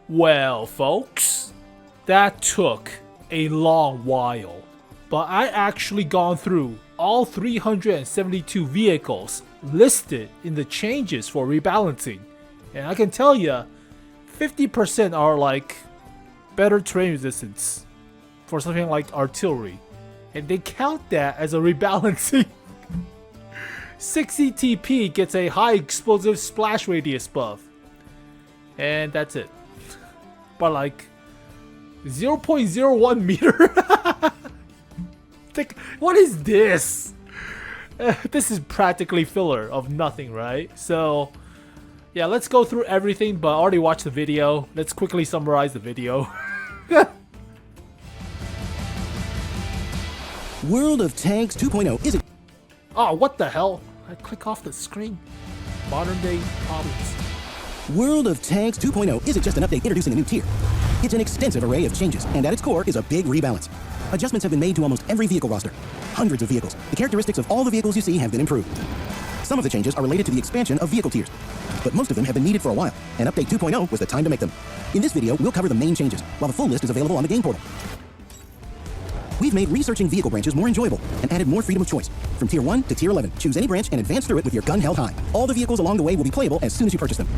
Well, folks, that took a long while, but I actually gone through all 372 vehicles listed in the changes for rebalancing, and I can tell you 50% are like better terrain resistance for something like artillery, and they count that as a rebalancing. 60 TP gets a high explosive splash radius buff, and that's it. But like 0.01 meter. Like, what is this? This is practically filler of nothing, right? So yeah, let's go through everything, but I already watched the video. Let's quickly summarize the video. World of Tanks 2.0 is it? Oh, what the hell? I click off the screen. Modern day problems. World of Tanks 2.0 isn't just an update introducing a new tier. It's an extensive array of changes, and at its core is a big rebalance. Adjustments have been made to almost every vehicle roster. Hundreds of vehicles. The characteristics of all the vehicles you see have been improved. Some of the changes are related to the expansion of vehicle tiers, but most of them have been needed for a while, and Update 2.0 was the time to make them. In this video, we'll cover the main changes, while the full list is available on the game portal. We've made researching vehicle branches more enjoyable and added more freedom of choice. From Tier 1 to Tier 11, choose any branch and advance through it with your gun held high. All the vehicles along the way will be playable as soon as you purchase them.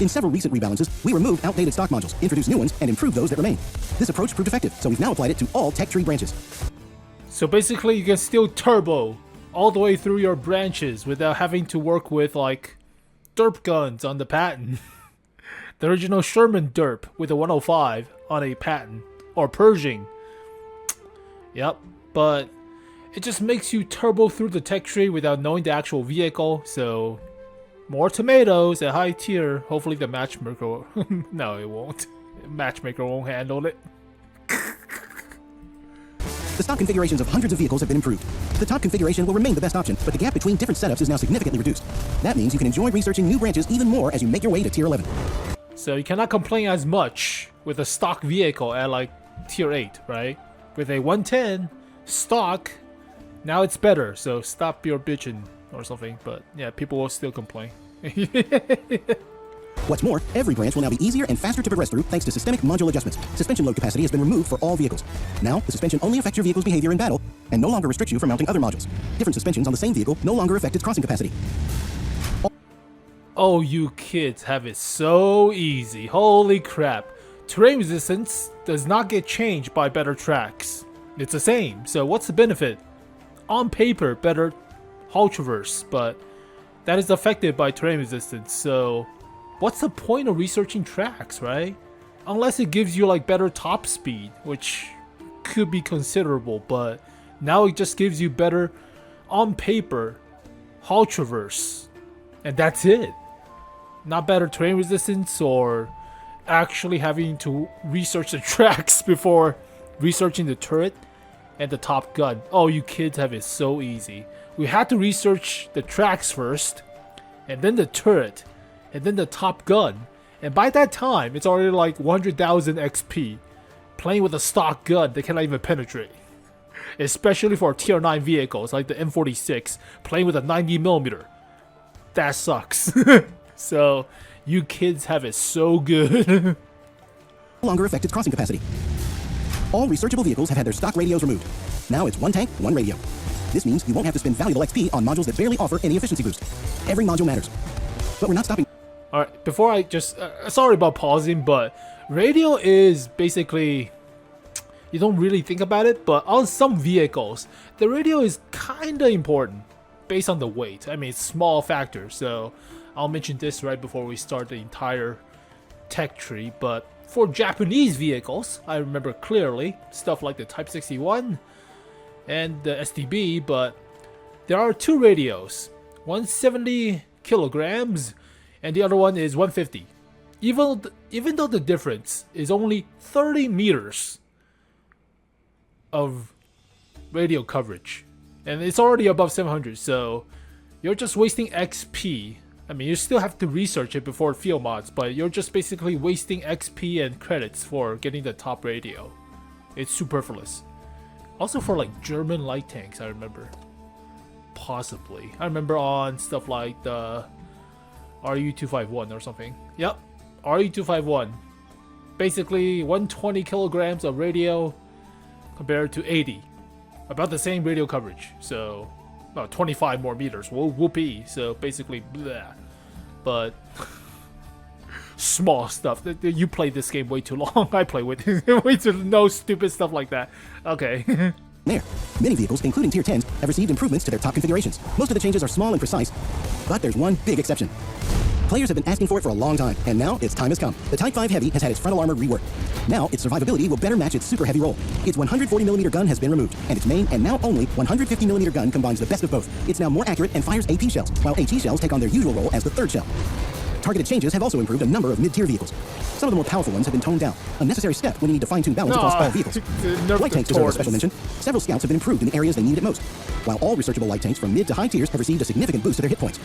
In several recent rebalances, we removed outdated stock modules, introduced new ones, and improved those that remain. This approach proved effective, so we've now applied it to all tech tree branches. So basically you can still turbo all the way through your branches without having to work with like derp guns on the pattern. The original Sherman derp with a 105 on a pattern, or Pershing. Yep, but it just makes you turbo through the tech tree without knowing the actual vehicle, so more tomatoes at high tier. Hopefully the matchmaker no, it won't. Matchmaker won't handle it. The stock configurations of hundreds of vehicles have been improved. The top configuration will remain the best option, but the gap between different setups is now significantly reduced. That means you can enjoy researching new branches even more as you make your way to Tier 11. So you cannot complain as much with a stock vehicle at like Tier 8, right? With a 110 stock, now it's better, so stop your bitching or something, but yeah, people will still complain. What's more, every branch will now be easier and faster to progress through thanks to systemic module adjustments. Suspension load capacity has been removed for all vehicles. Now, the suspension only affects your vehicle's behavior in battle and no longer restricts you from mounting other modules. Different suspensions on the same vehicle no longer affect its crossing capacity. Oh, you kids have it so easy. Holy crap. Terrain resistance does not get changed by better tracks. It's the same, so what's the benefit? On paper, better hull traverse, but that is affected by terrain resistance, so what's the point of researching tracks, right? Unless it gives you like better top speed, which could be considerable, but now it just gives you better on paper hull traverse, and that's it. Not better terrain resistance or actually having to research the tracks before researching the turret and the top gun. Oh, you kids have it so easy. We had to research the tracks first, and then the turret, and then the top gun, and by that time it's already like 100,000 XP playing with a stock gun that cannot even penetrate, especially for Tier 9 vehicles like the M46 playing with a 90mm. That sucks. So you kids have it so good. No longer affect its crossing capacity. All researchable vehicles have had their stock radios removed. Now it's one tank, one radio. This means you won't have to spend valuable XP on modules that barely offer any efficiency boost. Every module matters. But we're not stopping. Alright, before I just... sorry about pausing, but radio is basically... You don't really think about it, but on some vehicles, the radio is kinda important based on the weight. I mean, it's small factor, so I'll mention this right before we start the entire tech tree, but for Japanese vehicles, I remember clearly stuff like the Type 61 and the STB, but there are two radios, 170 kilograms and the other one is 150. Even though the difference is only 30 meters of radio coverage, and it's already above 700, so you're just wasting XP. I mean, you still have to research it before field mods, but you're just basically wasting XP and credits for getting the top radio. It's superfluous. Also for like German light tanks, I remember. Possibly. I remember on stuff like the RU-251 or something. Yep, RU-251. basically 120 kilograms of radio compared to 80. About the same radio coverage. So, 25 more meters. Whoopee. So basically, blah. But small stuff. You play this game way too long. I play with way too no stupid stuff like that. Okay. There. Many vehicles, including Tier 10s, have received improvements to their top configurations. Most of the changes are small and precise, but there's one big exception. Players have been asking for it for a long time, and now its time has come. The Type 5 Heavy has had its frontal armor reworked. Now, its survivability will better match its super heavy role. Its 140mm gun has been removed, and its main and now only 150mm gun combines the best of both. It's now more accurate and fires AP shells, while AT shells take on their usual role as the third shell. Targeted changes have also improved a number of mid-tier vehicles. Some of the more powerful ones have been toned down, a necessary step when you need to fine-tune balance across all vehicles. Light tanks deserve a special mention. Several scouts have been improved in the areas they needed it most, while all researchable light tanks from mid to high tiers have received a significant boost to their hit points.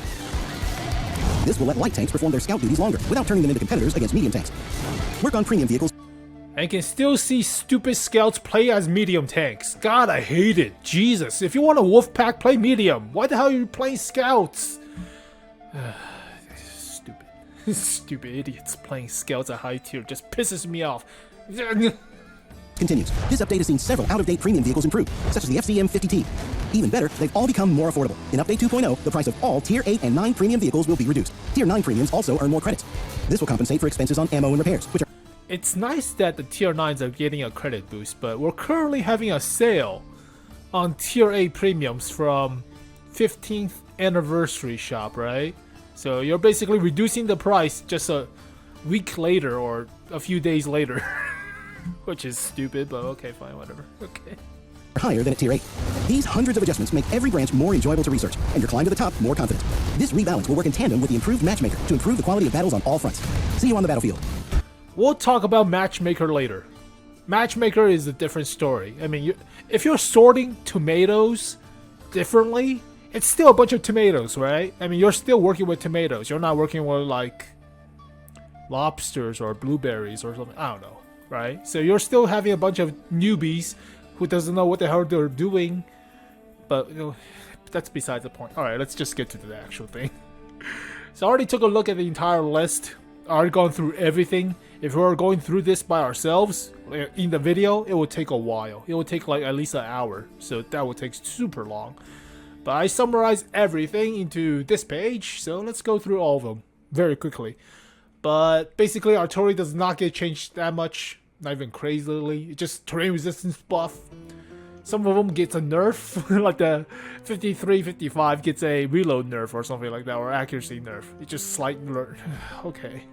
This will let light tanks perform their scout duties longer, without turning them into competitors against medium tanks. Work on premium vehicles. And can still see stupid scouts play as medium tanks. God, I hate it. Jesus, if you want a wolf pack, play medium. Why the hell are you playing scouts? Stupid. Stupid idiots playing scouts at high tier just pisses me off. Continues. This update has seen several out-of-date premium vehicles improved, such as the FCM50T. Even better, they've all become more affordable. In Update 2.0, the price of all Tier 8 and 9 premium vehicles will be reduced. Tier 9 premiums also earn more credits. This will compensate for expenses on ammo and repairs, which are... It's nice that the Tier 9s are getting a credit boost, but we're currently having a sale on Tier 8 premiums from 15th anniversary shop, right? So you're basically reducing the price just a week later or a few days later. Which is stupid, but okay, fine, whatever. Okay. Higher than at Tier 8. These hundreds of adjustments make every branch more enjoyable to research, and your climb to the top more confident. This rebalance will work in tandem with the improved Matchmaker to improve the quality of battles on all fronts. See you on the battlefield. We'll talk about Matchmaker later. Matchmaker is a different story. I mean, if you're sorting tomatoes differently, it's still a bunch of tomatoes, right? I mean, you're still working with tomatoes. You're not working with, like, lobsters or blueberries or something. I don't know, right? So you're still having a bunch of newbies who doesn't know what the hell they're doing. But, you know, that's besides the point. Alright, let's just get to the actual thing. So I already took a look at the entire list. I already gone through everything. If we were going through this by ourselves, in the video, it would take a while. It would take like at least an hour. So that would take super long. But I summarized everything into this page. So let's go through all of them very quickly. But basically, artillery does not get changed that much. Not even crazily. It's just terrain resistance buff. Some of them gets a nerf, like the 53, 55 gets a reload nerf or something like that, or accuracy nerf. It's just slight nerf. Okay.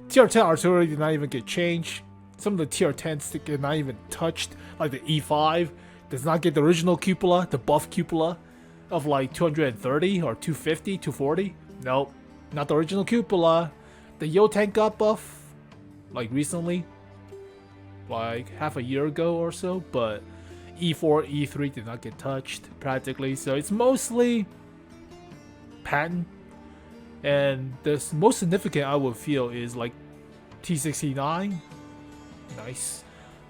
Tier 10 artillery did not even get changed. Some of the tier 10s get not even touched, like the E5 does not get the original cupola, the buff cupola of like 230 or 250, 240. Nope, not the original cupola. The Yo tank got buff, like recently, like half a year ago or so, but E4, E3 did not get touched practically, so it's mostly pattern. And the most significant I would feel is like T69, nice,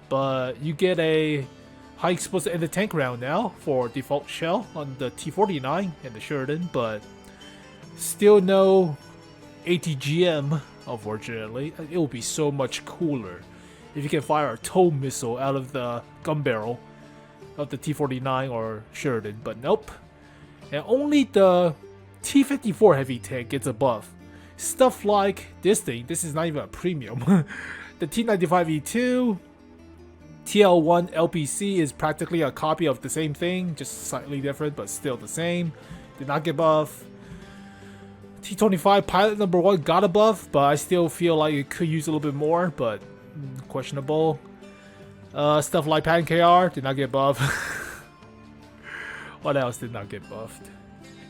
but you get a high explosive in the tank round now for default shell on the T49 and the Sheridan, but still no ATGM, unfortunately. It will be so much cooler if you can fire a tow missile out of the gun barrel of the T49 or Sheridan, but nope. And only the T54 heavy tank gets a buff. Stuff like this thing, this is not even a premium. The T95E2, TL1 LPC is practically a copy of the same thing, just slightly different, but still the same. Did not get buff. T25 Pilot number 1 got a buff, but I still feel like it could use a little bit more, but questionable. Stuff like Pan KR did not get buffed. What else did not get buffed?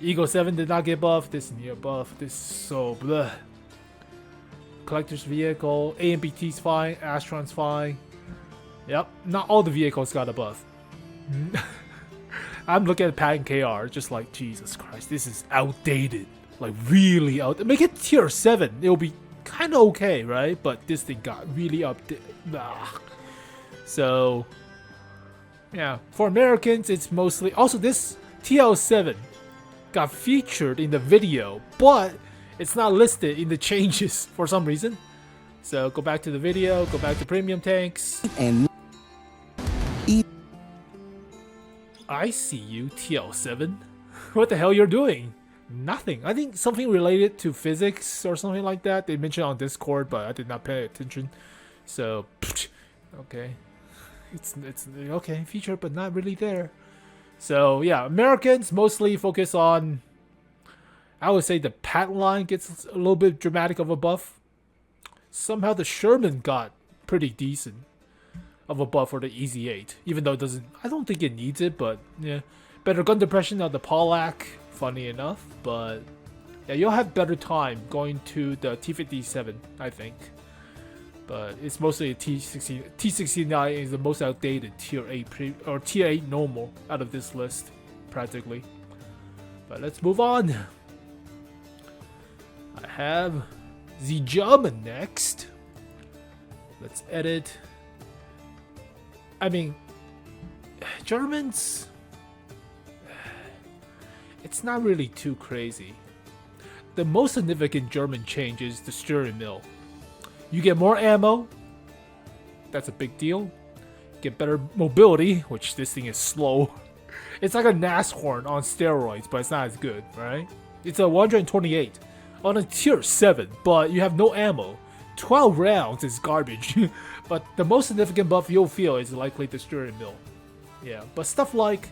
Eagle 7 did not get buffed. This near buff. This is so bleh. Collector's vehicle. AMBT's fine. Astron's fine. Yep. Not all the vehicles got a buff. I'm looking at Pan KR, just like, Jesus Christ, this is outdated. Like, really outdated. Make it tier 7. It'll be kind of okay, right? But this thing got really updated. So, yeah. For Americans, it's mostly... Also, this TL7 got featured in the video, but it's not listed in the changes for some reason. So go back to the video, go back to premium tanks. And I see you, TL7. What the hell you're doing? Nothing. I think something related to physics or something like that. They mentioned on Discord, but I did not pay attention. So, okay. It's okay, featured, but not really there. So yeah, Americans mostly focus on, I would say the patent line gets a little bit dramatic of a buff. Somehow the Sherman got pretty decent of a buff for the Easy 8, even though it doesn't, I don't think it needs it, but yeah. Better gun depression of the Pollack, funny enough, but yeah, you'll have better time going to the T57, I think. But it's mostly a T60. T69 is the most outdated tier 8 or tier 8 normal out of this list, practically. But let's move on. I have the German next. Let's edit. I mean, Germans, it's not really too crazy. The most significant German change is the steering wheel. You get more ammo, that's a big deal. Get better mobility, which this thing is slow. It's like a NASCAR on steroids, but it's not as good, right? It's a 128 on a tier 7, but you have no ammo. 12 rounds is garbage. But the most significant buff you'll feel is likely the steering wheel. Yeah, but stuff like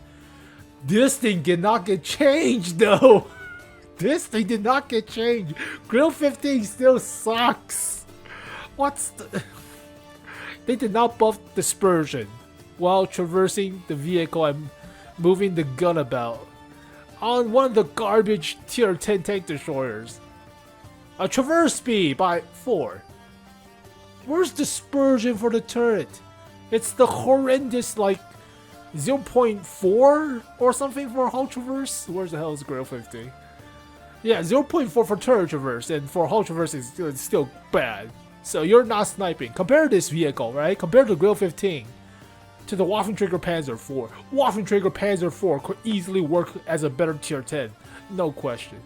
this thing did not get changed though. This thing did not get changed. Grill 15 still sucks. What's the... They did not buff dispersion while traversing the vehicle and moving the gun about on one of the garbage tier 10 tank destroyers. A traverse speed by 4. Where's dispersion for the turret? It's the horrendous like 0.4 or something for hull traverse. Where's the hell is Grill 50? Yeah, 0.4 for turret traverse, and for hull traverse it's still bad. So you're not sniping. Compare this vehicle, right? Compare the Grill 15 to the Waffenträger Panzer 4. Waffenträger Panzer 4 could easily work as a better tier 10. No question.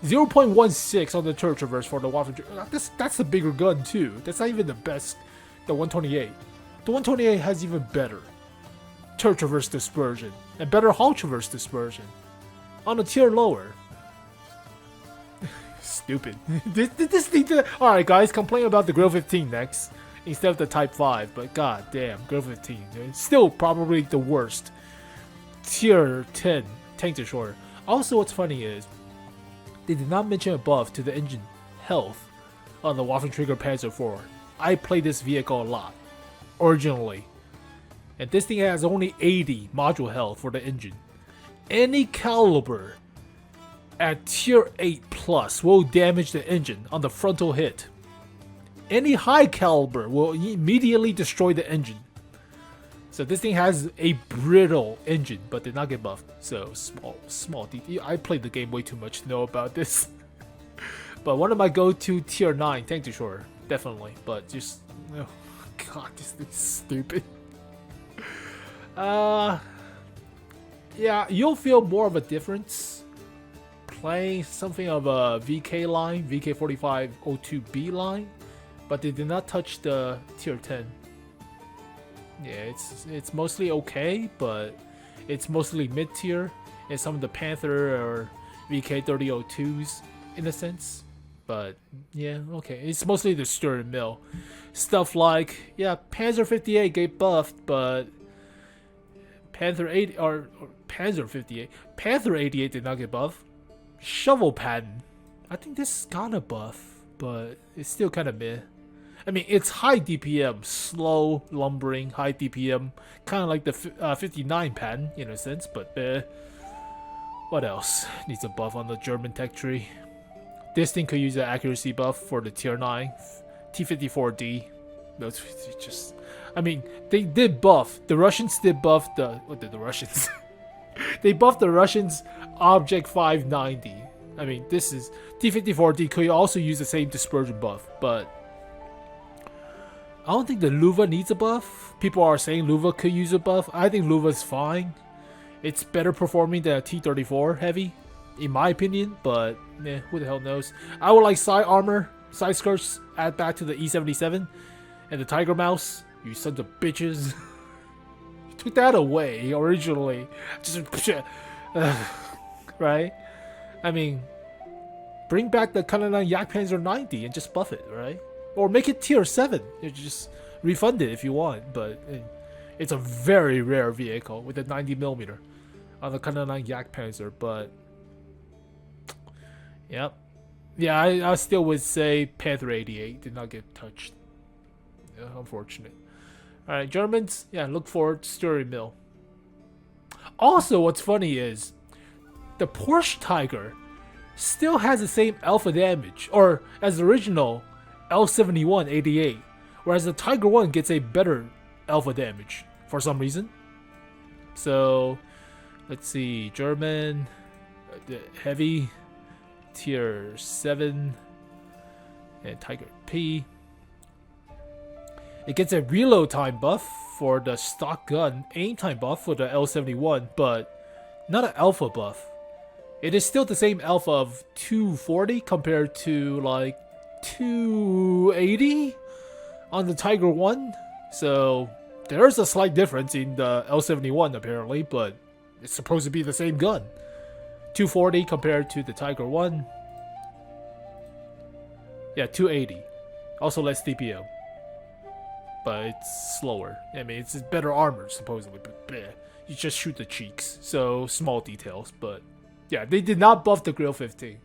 0.16 on the turret traverse for the Waffenträger. That's the bigger gun too. That's not even the best. The 128. The 128 has even better turret traverse dispersion and better hull traverse dispersion on a tier lower. Stupid. this thing. Alright, guys, complain about the Grill 15 next instead of the Type 5. But god damn, Grill 15. It's still probably the worst tier 10 tank destroyer. Also, what's funny is they did not mention a buff to the engine health on the Waffenträger Panzer 4. I played this vehicle a lot originally, and this thing has only 80 module health for the engine. Any caliber at tier 8 plus will damage the engine on the frontal hit. Any high caliber will immediately destroy the engine. So this thing has a brittle engine, but did not get buffed. So small detail. I played the game way too much to know about this. But one of my go-to tier 9 tank destroyer, definitely. But just, oh god, this thing's stupid. Yeah, you'll feel more of a difference playing something of a VK line, VK4502B line, but they did not touch the tier 10. Yeah, it's mostly okay, but it's mostly mid tier, and some of the Panther or VK3002s in a sense. But yeah, okay, it's mostly the steering wheel stuff like Panzer 58 get buffed, but Panther 8 or Panzer 58, Panther 88 did not get buffed. Shovel pattern, I think this got a buff, but it's still kind of meh. I mean, it's high DPM, slow, lumbering, high DPM, kind of like the 59 pattern in a sense, but what else needs a buff on the German tech tree? This thing could use an accuracy buff for the tier 9, T54D. Those just, I mean, they did buff. The Russians did buff the, what did the Russians? They buffed the Russians Object 590. I mean, this is T54D could also use the same dispersion buff, but I don't think the 𝗨𝗲𝗵𝗶𝗰𝗹𝗲 needs a buff. People are saying 𝗨𝗲𝗵𝗶𝗰 could use a buff. I think 𝗨𝗲𝗵𝗶𝗰 is fine. It's better performing than a T34 heavy, in my opinion, but who the hell knows. I would like side armor side skirts add back to the E77, and the Tiger Mouse, you sons of bitches. You took that away originally. Just right? I mean, bring back the 𝗏𝗯𝗃 𝗥𝗲𝗯𝗹𝗲 90 and just buff it, right? Or make it tier 7. You just refund it if you want, but it's a very rare vehicle with a 90mm on the 𝗏𝗯𝗃 𝗥𝗲𝗯𝗃, but yep. Yeah, I still would say Panther 88 did not get touched. Yeah, unfortunate. Alright, Germans, yeah, look for steering mill. Also, what's funny is the Porsche Tiger still has the same alpha damage, or as the original L7188, whereas the Tiger 1 gets a better alpha damage for some reason. So, let's see, German, heavy, tier 7, and Tiger P. It gets a reload time buff for the stock gun, aim time buff for the L71, but not an alpha buff. It is still the same alpha of 240 compared to like 280 on the Tiger 1. So there's a slight difference in the L71 apparently, but it's supposed to be the same gun. 240 compared to the Tiger 1. Yeah, 280. Also less DPM. But it's slower. I mean, it's better armor supposedly, but bleh, you just shoot the cheeks. So small details, but yeah, they did not buff the Grill 15.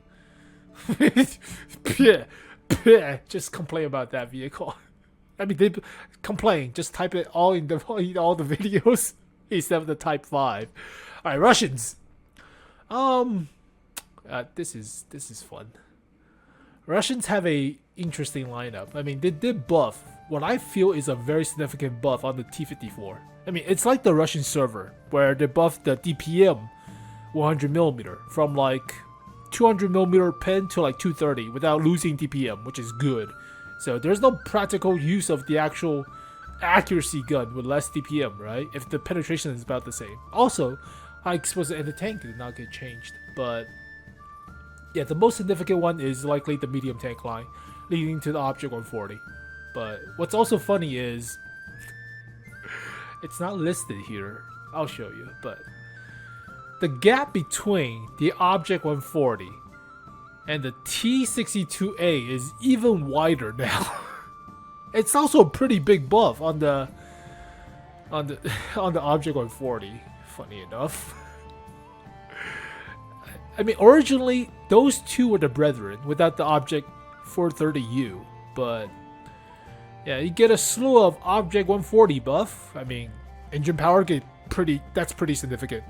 Just complain about that vehicle. I mean, they complain. Just type it all in all the videos instead of the Type 5. All right, Russians. This is fun. Russians have a interesting lineup. I mean, they did buff what I feel is a very significant buff on the T54. I mean, it's like the Russian server where they buffed the DPM 100mm from like 200mm pen to like 230 without losing DPM, which is good. So there's no practical use of the actual accuracy gun with less DPM, right? If the penetration is about the same. Also, high explosive in the tank did not get changed, but yeah, the most significant one is likely the medium tank line, leading to the Object 140. But what's also funny is it's not listed here. I'll show you, but the gap between the Object 140 and the T62A is even wider now. It's also a pretty big buff on the Object 140. Funny enough. I mean, originally those two were the brethren without the Object 430U, but yeah, you get a slew of Object 140 buff. I mean, engine power that's pretty significant.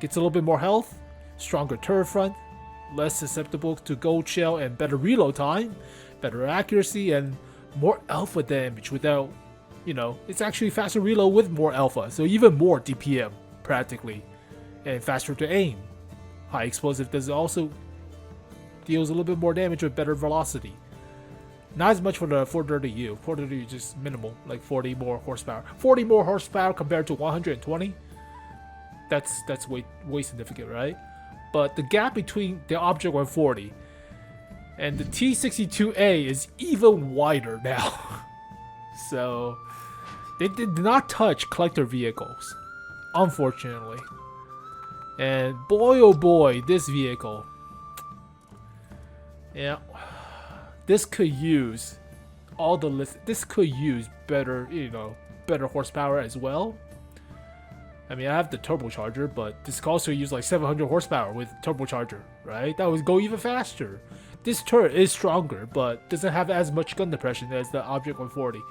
Gets a little bit more health, stronger turret front, less susceptible to gold shell, and better reload time, better accuracy, and more alpha damage without, you know, it's actually faster reload with more alpha, so even more DPM practically, and faster to aim. High explosive also deals a little bit more damage with better velocity. Not as much for the 430U. 430U is just minimal, like 40 more horsepower. 40 more horsepower compared to 120. That's way significant, right? But the gap between the Object 140 and the T62A is even wider now. So they did not touch collector vehicles, unfortunately. And boy oh boy, this vehicle. Yeah. This could use this could use better, you know, better horsepower as well. I mean, I have the turbocharger, but this could also use like 700 horsepower with turbocharger, right? That would go even faster. This turret is stronger, but doesn't have as much gun depression as the Object 140.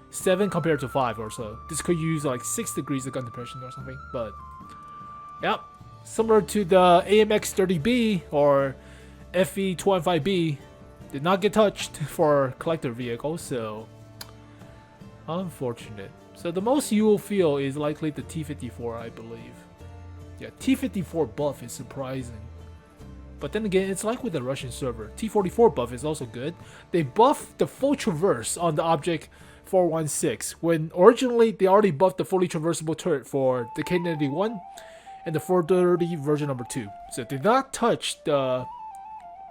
7 compared to 5 or so. This could use like 6 degrees of gun depression or something, but yep. Similar to the AMX-30B or FE215B, did not get touched for collector vehicles, so unfortunate. So the most you will feel is likely the T54, I believe. Yeah, T54 buff is surprising. But then again, it's like with the Russian server. T44 buff is also good. They buffed the full traverse on the Object 416, when originally they already buffed the fully traversable turret for the K91 and the 430 version number 2. So it did not touch the...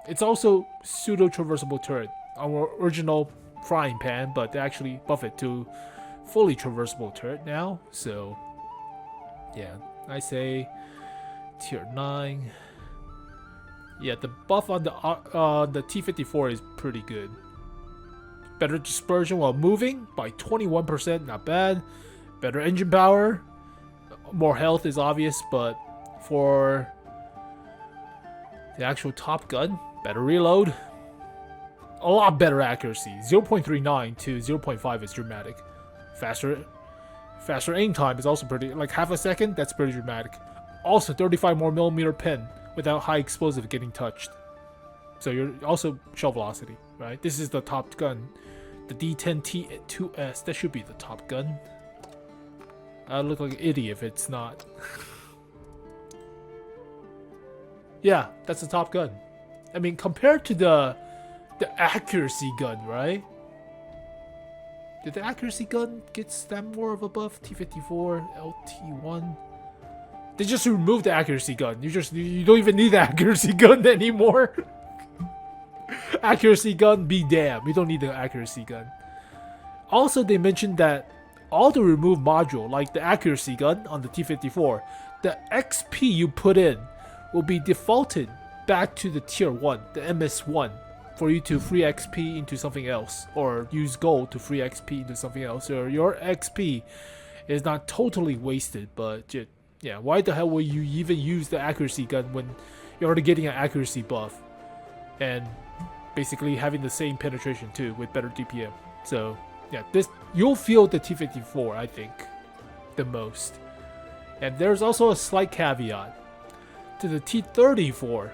It's also pseudo-traversable turret our original frying pan, but they actually buff it to fully traversable turret now. So yeah, I say tier 9. Yeah, the buff on the T54 is pretty good. Better dispersion while moving by 21%, not bad. Better engine power. More health is obvious, but for the actual Top Gun, better reload. A lot better accuracy. 0.39 to 0.5 is dramatic. Faster aim time is also pretty, like half a second, that's pretty dramatic. Also 35 more millimeter pin without high explosive getting touched. So you're also shell velocity, right? This is the Top Gun. The D10T2S, that should be the Top Gun. I look like an idiot if it's not. Yeah, that's the Top Gun. I mean, compared to the accuracy gun, right? Did the accuracy gun get that more of a buff? T54, LT1. They just removed the accuracy gun. You don't even need the accuracy gun anymore. Accuracy gun, be damned. We don't need the accuracy gun. Also, they mentioned that all the removed module, like the accuracy gun on the T54, the XP you put in will be defaulted back to the tier 1, the MS1, for you to free XP into something else, or use gold to free XP into something else. Or your XP is not totally wasted, but yeah, why the hell will you even use the accuracy gun when you're already getting an accuracy buff and basically having the same penetration too with better DPM? So yeah, you'll feel the T54, I think, the most. And there's also a slight caveat to the T34.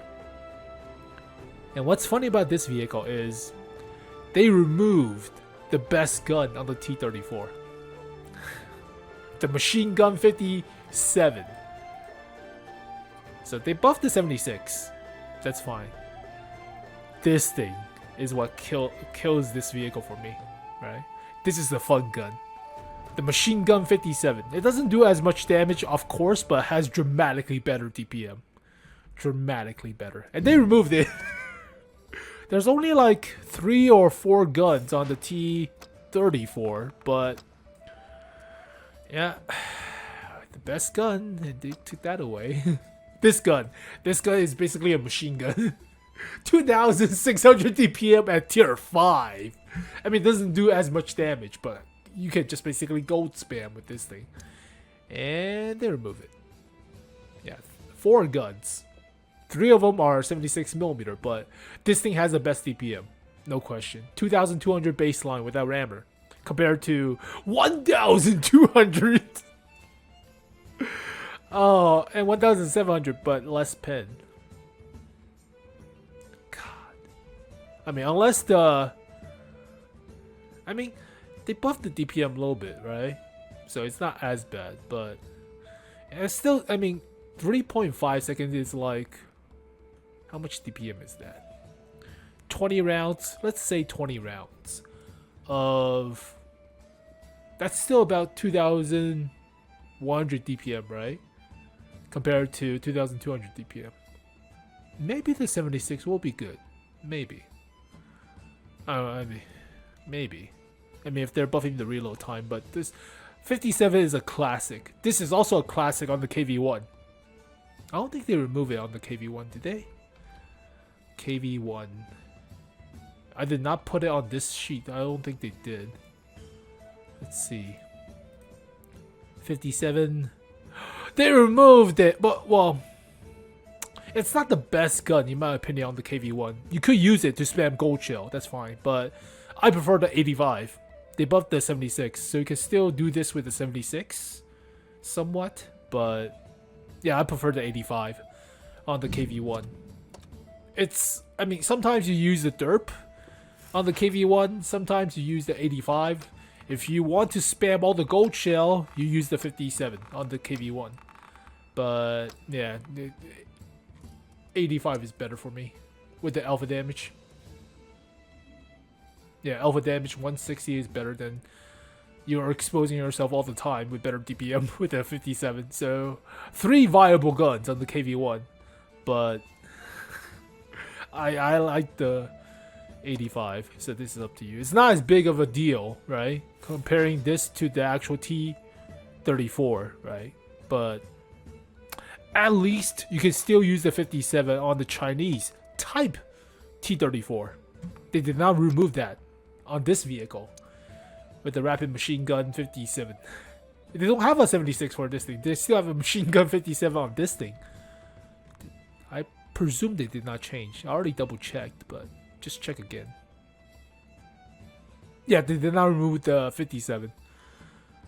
And what's funny about this vehicle is they removed the best gun on the T34. The machine gun 57. So they buffed the 76. That's fine. This thing is what kills this vehicle for me, right? This is the fun gun. The machine gun 57. It doesn't do as much damage, of course, but has dramatically better DPM. Dramatically better. And they removed it. There's only like 3 or 4 guns on the T34, but yeah, the best gun, and they took that away. This gun is basically a machine gun. 2600 DPM at tier 5. I mean, it doesn't do as much damage, but you can just basically gold spam with this thing. And they remove it. Yeah, 4 guns. 3 of them are 76mm, but this thing has the best DPM. No question. 2200 baseline without rammer, compared to 1200. Oh, and 1700, but less pin. God. I mean, unless they buffed the DPM a little bit, right? So it's not as bad, but it's still, 3.5 seconds is like, how much DPM is that? 20 rounds, let's say 20 rounds of, that's still about 2100 DPM, right? Compared to 2200 DPM. Maybe the 76 will be good. Maybe. Maybe. If they're buffing the reload time, but this 57 is a classic. This is also a classic on the KV1. I don't think they remove it on the KV1, did they? KV1. I did not put it on this sheet. I don't think they did. Let's see. 57. They removed it, but well, it's not the best gun in my opinion on the KV1. You could use it to spam gold shell, that's fine, but I prefer the 85. They buffed the 76, so you can still do this with the 76 somewhat, but yeah, I prefer the 85 on the KV1. Sometimes you use the derp on the KV1, sometimes you use the 85. If you want to spam all the gold shell, you use the 57 on the KV1. But yeah, 85 is better for me with the alpha damage. Yeah, alpha damage 160 is better than you're exposing yourself all the time with better DPM with the 57. So 3 viable guns on the KV1, but I like the 85. So this is up to you. It's not as big of a deal, right? Comparing this to the actual T34, right? But at least you can still use the 57 on the Chinese type T34. They did not remove that on this vehicle with the rapid machine gun 57. They don't have a 76 for this thing. They still have a machine gun 57 on this thing. I presume they did not change. I already double checked, but just check again. Yeah, they did not remove the 57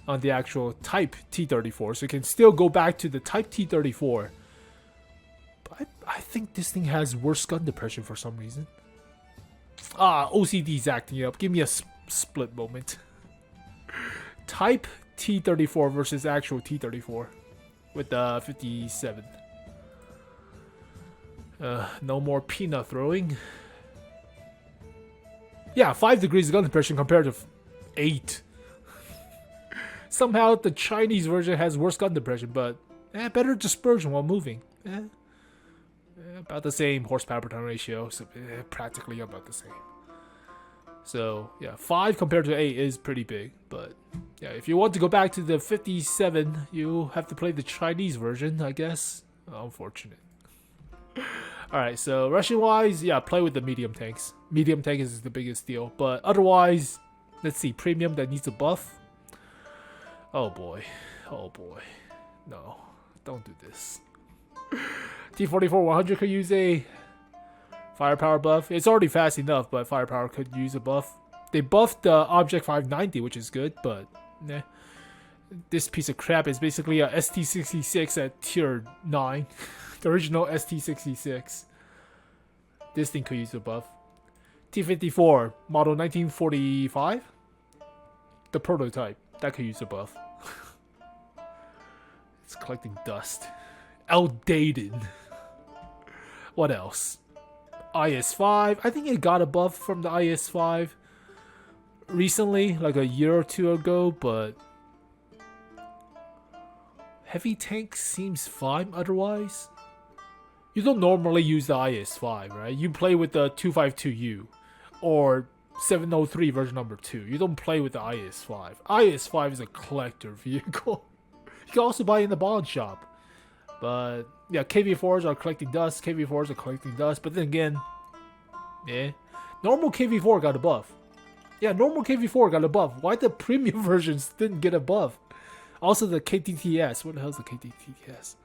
on the actual type T34, so you can still go back to the type T34. But I think this thing has worse gun depression for some reason. OCD's acting up. Give me a split moment. Type T34 versus actual T34 with the 57. No more peanut throwing. Yeah, 5 degrees gun depression compared to 8. Somehow the Chinese version has worse gun depression, but better dispersion while moving. About the same horsepower per ton ratio, so practically about the same. So yeah, 5 compared to 8 is pretty big, but yeah, if you want to go back to the 57, you have to play the Chinese version, I guess. Unfortunate. Alright, so Russian-wise, yeah, play with the medium tanks. Medium tank is the biggest deal, but otherwise, let's see, premium that needs a buff. Oh boy, no, don't do this. T44-100 could use a firepower buff. It's already fast enough, but firepower could use a buff. They buffed the Object 590, which is good, but nah. This piece of crap is basically a ST66 at tier 9. The original ST66. This thing could use a buff. T54, model 1945. The prototype, that could use a buff. It's collecting dust. Outdated. What else? IS-5. I think it got a buff from the IS-5 recently, like a year or two ago, but heavy tank seems fine otherwise. You don't normally use the IS-5, right? You play with the 252U or 703 version number 2. You don't play with the IS-5. IS-5 is a collector vehicle. You can also buy it in the bond shop. But yeah, KV4s are collecting dust. KV4s are collecting dust. But then again, yeah, normal KV4 got a buff. Yeah, normal KV4 got a buff. Why the premium versions didn't get a buff? Also the KTTS. What the hell is the KTTS?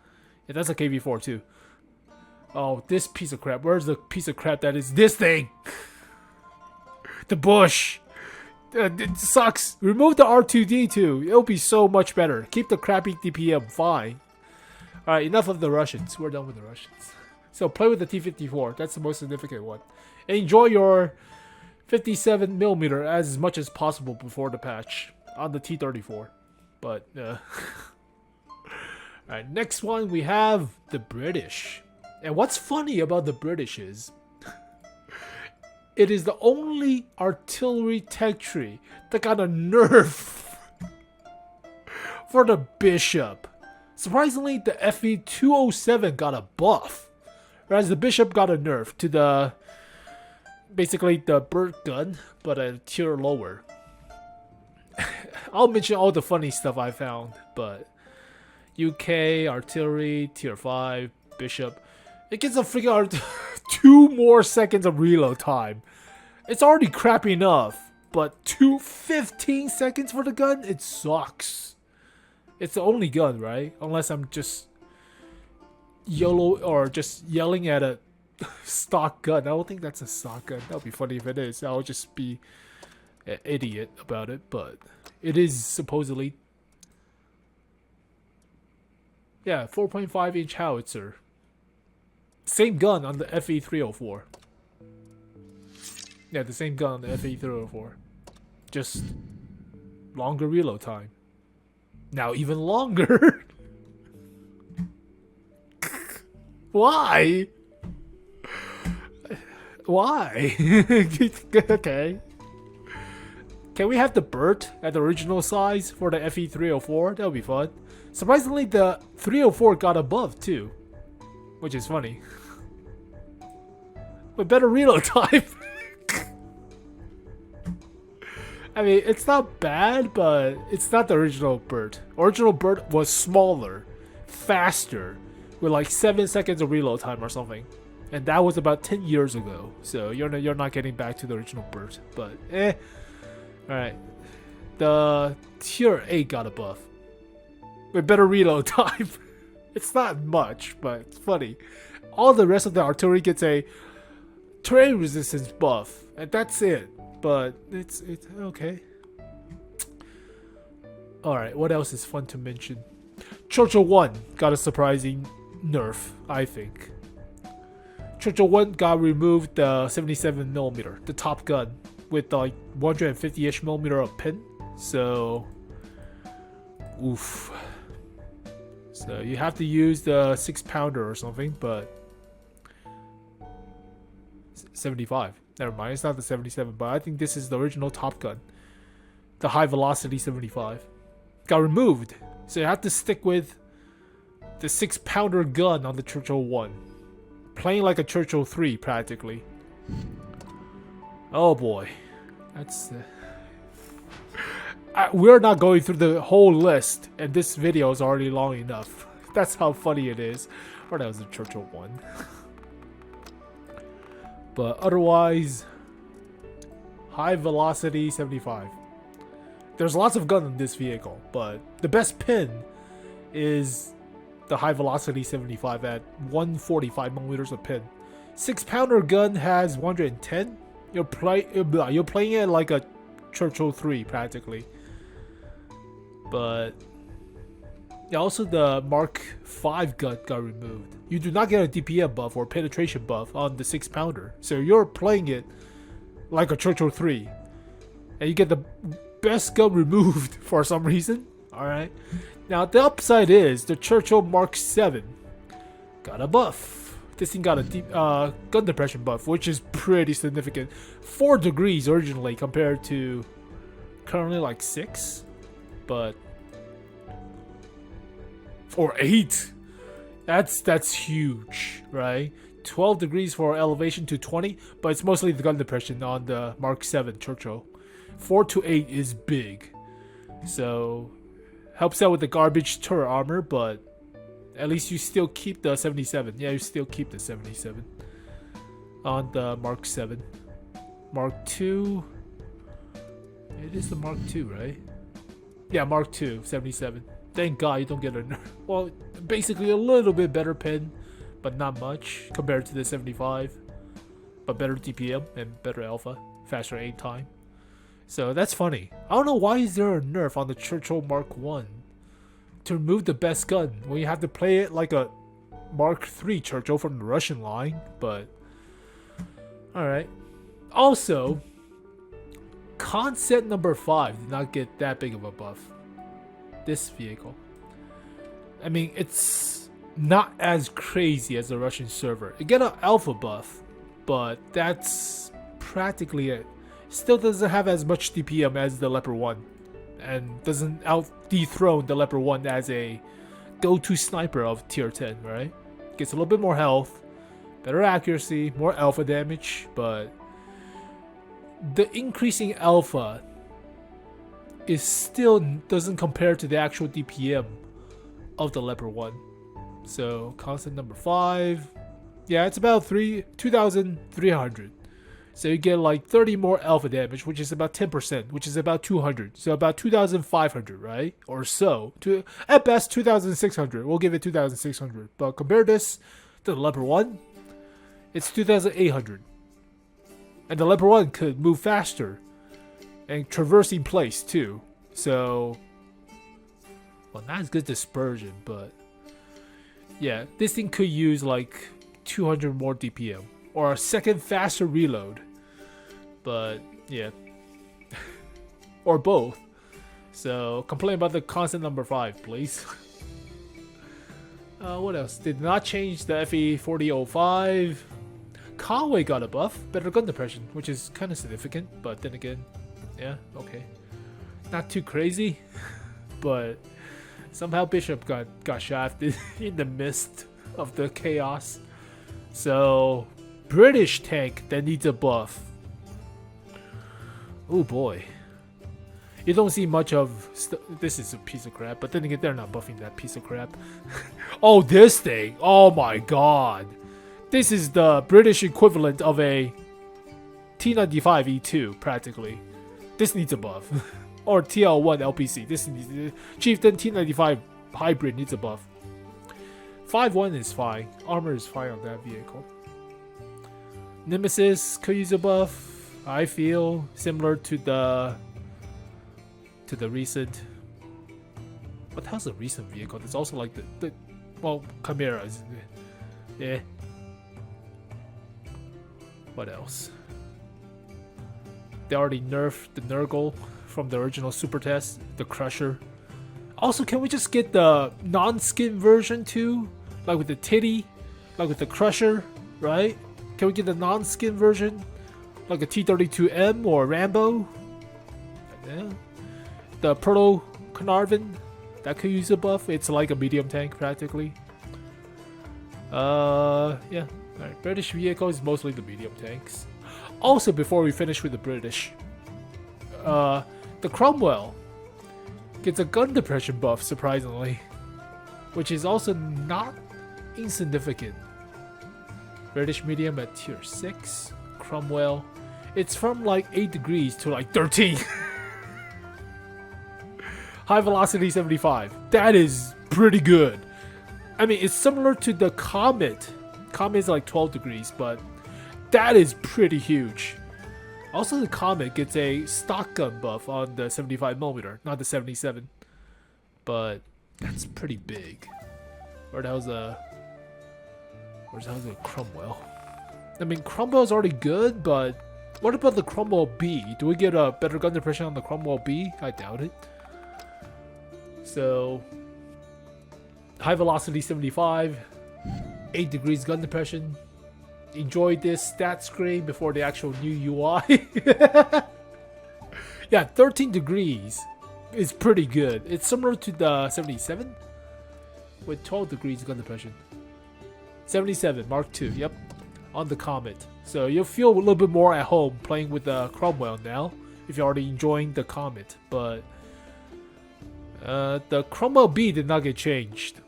Yeah, that's a KV4 too. Oh, this piece of crap. Where's the piece of crap that is this thing? The bush. It sucks. Remove the R2D2. It'll be so much better. Keep the crappy DPM. Fine. Alright, enough of the Russians. We're done with the Russians. So play with the T54. That's the most significant one. And enjoy your 57mm as much as possible before the patch on the T34. But, alright, next one we have the British. And what's funny about the British is it is the only artillery tech tree that got a nerf for the Bishop. Surprisingly, the FE207 got a buff, whereas the Bishop got a nerf to the basically the bird gun, but a tier lower. I'll mention all the funny stuff I found, but UK artillery tier 5 Bishop, it gets a freaking 2 more seconds of reload time. It's already crappy enough, but 15 seconds for the gun, it sucks. It's the only gun, right? Unless I'm just YOLO or just yelling at a stock gun. I don't think that's a stock gun. That would be funny if it is. I'll just be an idiot about it, but it is supposedly. Yeah, 4.5-inch howitzer. Same gun on the FE304. Yeah, the same gun on the FE304. Just longer reload time. Now even longer. Why? Why? Okay. Can we have the bird at the original size for the FE304? That would be fun. Surprisingly, the 304 got a buff too, which is funny. But better reload time. I mean, it's not bad, but it's not the original bird. Original bird was smaller, faster, with like 7 seconds of reload time or something. And that was about 10 years ago. So you're not getting back to the original bird. But Alright. The tier 8 got a buff. With better reload time. It's not much, but it's funny. All the rest of the artillery gets a terrain resistance buff. And that's it. But it's okay. Alright, what else is fun to mention? Churchill 1 got a surprising nerf, I think. Churchill 1 got removed the 77mm, the top gun, with like 150-ish millimeter of pin. So, oof. So you have to use the 6-pounder or something, but 75. Never mind, it's not the 77, but I think this is the original Top Gun. The high velocity 75. Got removed. So you have to stick with the 6-pounder gun on the Churchill 1. Playing like a Churchill 3 practically. Oh boy. That's we're not going through the whole list, and this video is already long enough. That's how funny it is. Or that was the Churchill 1. But otherwise, high velocity 75. There's lots of gun in this vehicle, but the best pin is the high velocity 75 at 145mm of pin. 6-pounder gun has 110. You're playing it like a Churchill 3 practically. But yeah, also the Mark 5 gun got removed. You do not get a DPM buff or penetration buff on the 6-pounder. So you're playing it like a Churchill 3. And you get the best gun removed for some reason. Alright. Now the upside is the Churchill Mark 7 got a buff. This thing got a deep gun depression buff, which is pretty significant. 4 degrees originally compared to currently like 6. But or 8. That's huge, right? 12 degrees for elevation to 20, but it's mostly the gun depression on the Mark 7 Churchill. 4 to 8 is big. So helps out with the garbage turret armor, but at least you still keep the 77. Yeah, you still keep the 77 on the Mark 7. Mark 2. It is the Mark 2, right? Yeah, Mark 2, 77. Thank God you don't get a... Well, basically a little bit better pin, but not much compared to the 75. But better DPM and better alpha. Faster aim time. So that's funny. I don't know why is there a nerf on the Churchill Mark 1 to remove the best gun when you have to play it like a Mark 3 Churchill from the Russian line, but... Alright. Also, concept number 5 did not get that big of a buff. This vehicle. I mean, it's not as crazy as the Russian server. It got an alpha buff, but that's practically it. Still doesn't have as much DPM as the Leopard 1, and doesn't dethrone the Leopard 1 as a go-to sniper of tier 10, right? Gets a little bit more health, better accuracy, more alpha damage, but the increasing alpha is still doesn't compare to the actual DPM of the Leopard 1. So constant number 5, yeah, it's about 2,300. So you get like 30 more alpha damage, which is about 10%, which is about 200. So about 2,500, right? Or so. At best, 2,600. We'll give it 2,600. But compare this to the Leopard 1, it's 2,800. And the Leopard 1 could move faster and traversing place too. So, well, not as good dispersion, but yeah, this thing could use like 200 more DPM or a second faster reload. But yeah, or both. So complain about the constant number 5, please. What else? Did not change the FE4005. Conway got a buff, better gun depression, which is kind of significant, but then again, yeah, okay. Not too crazy, but somehow Bishop got shafted in the midst of the chaos. So, British tank that needs a buff. Oh boy. You don't see much of this is a piece of crap, but then again, they're not buffing that piece of crap. Oh, this thing! Oh my god! This is the British equivalent of a T95E2, practically. This needs a buff. Or TL1 LPC. This needs Chieftain T95 hybrid needs a buff. 5-1 is fine. Armor is fine on that vehicle. Nemesis could use a buff. I feel similar to the recent. What the hell's a recent vehicle? It's also like the well, Chimera is yeah. What else? They already nerfed the Nurgle from the original Super Test, the Crusher. Also, can we just get the non-skin version too? Like with the titty, like with the Crusher, right? Can we get the non-skin version? Like a T-32M or Rambo? Yeah. The 𝗏𝗏𝗃𝗏𝗃, that could use a buff. It's like a medium tank practically. Yeah. Alright, British vehicles, mostly the medium tanks. Also, before we finish with the British, the Cromwell gets a gun depression buff, surprisingly, which is also not insignificant. British medium at tier 6, Cromwell. It's from like 8 degrees to like 13. High velocity 75. That is pretty good. I mean, it's similar to the Comet. Comet is like 12 degrees, but that is pretty huge. Also, the Comet gets a stock gun buff on the 75mm, not the 77. But that's pretty big. Where's the Cromwell? I mean, Cromwell's already good, but what about the Cromwell B? Do we get a better gun depression on the Cromwell B? I doubt it. So, high velocity 75, 8 degrees gun depression. Enjoy this stat screen before the actual new UI. Yeah, 13 degrees is pretty good. It's similar to the 77 with 12 degrees gun depression. 77 Mark II, yep, on the Comet. So you'll feel a little bit more at home playing with the Cromwell now if you're already enjoying the Comet. But the Cromwell B did not get changed.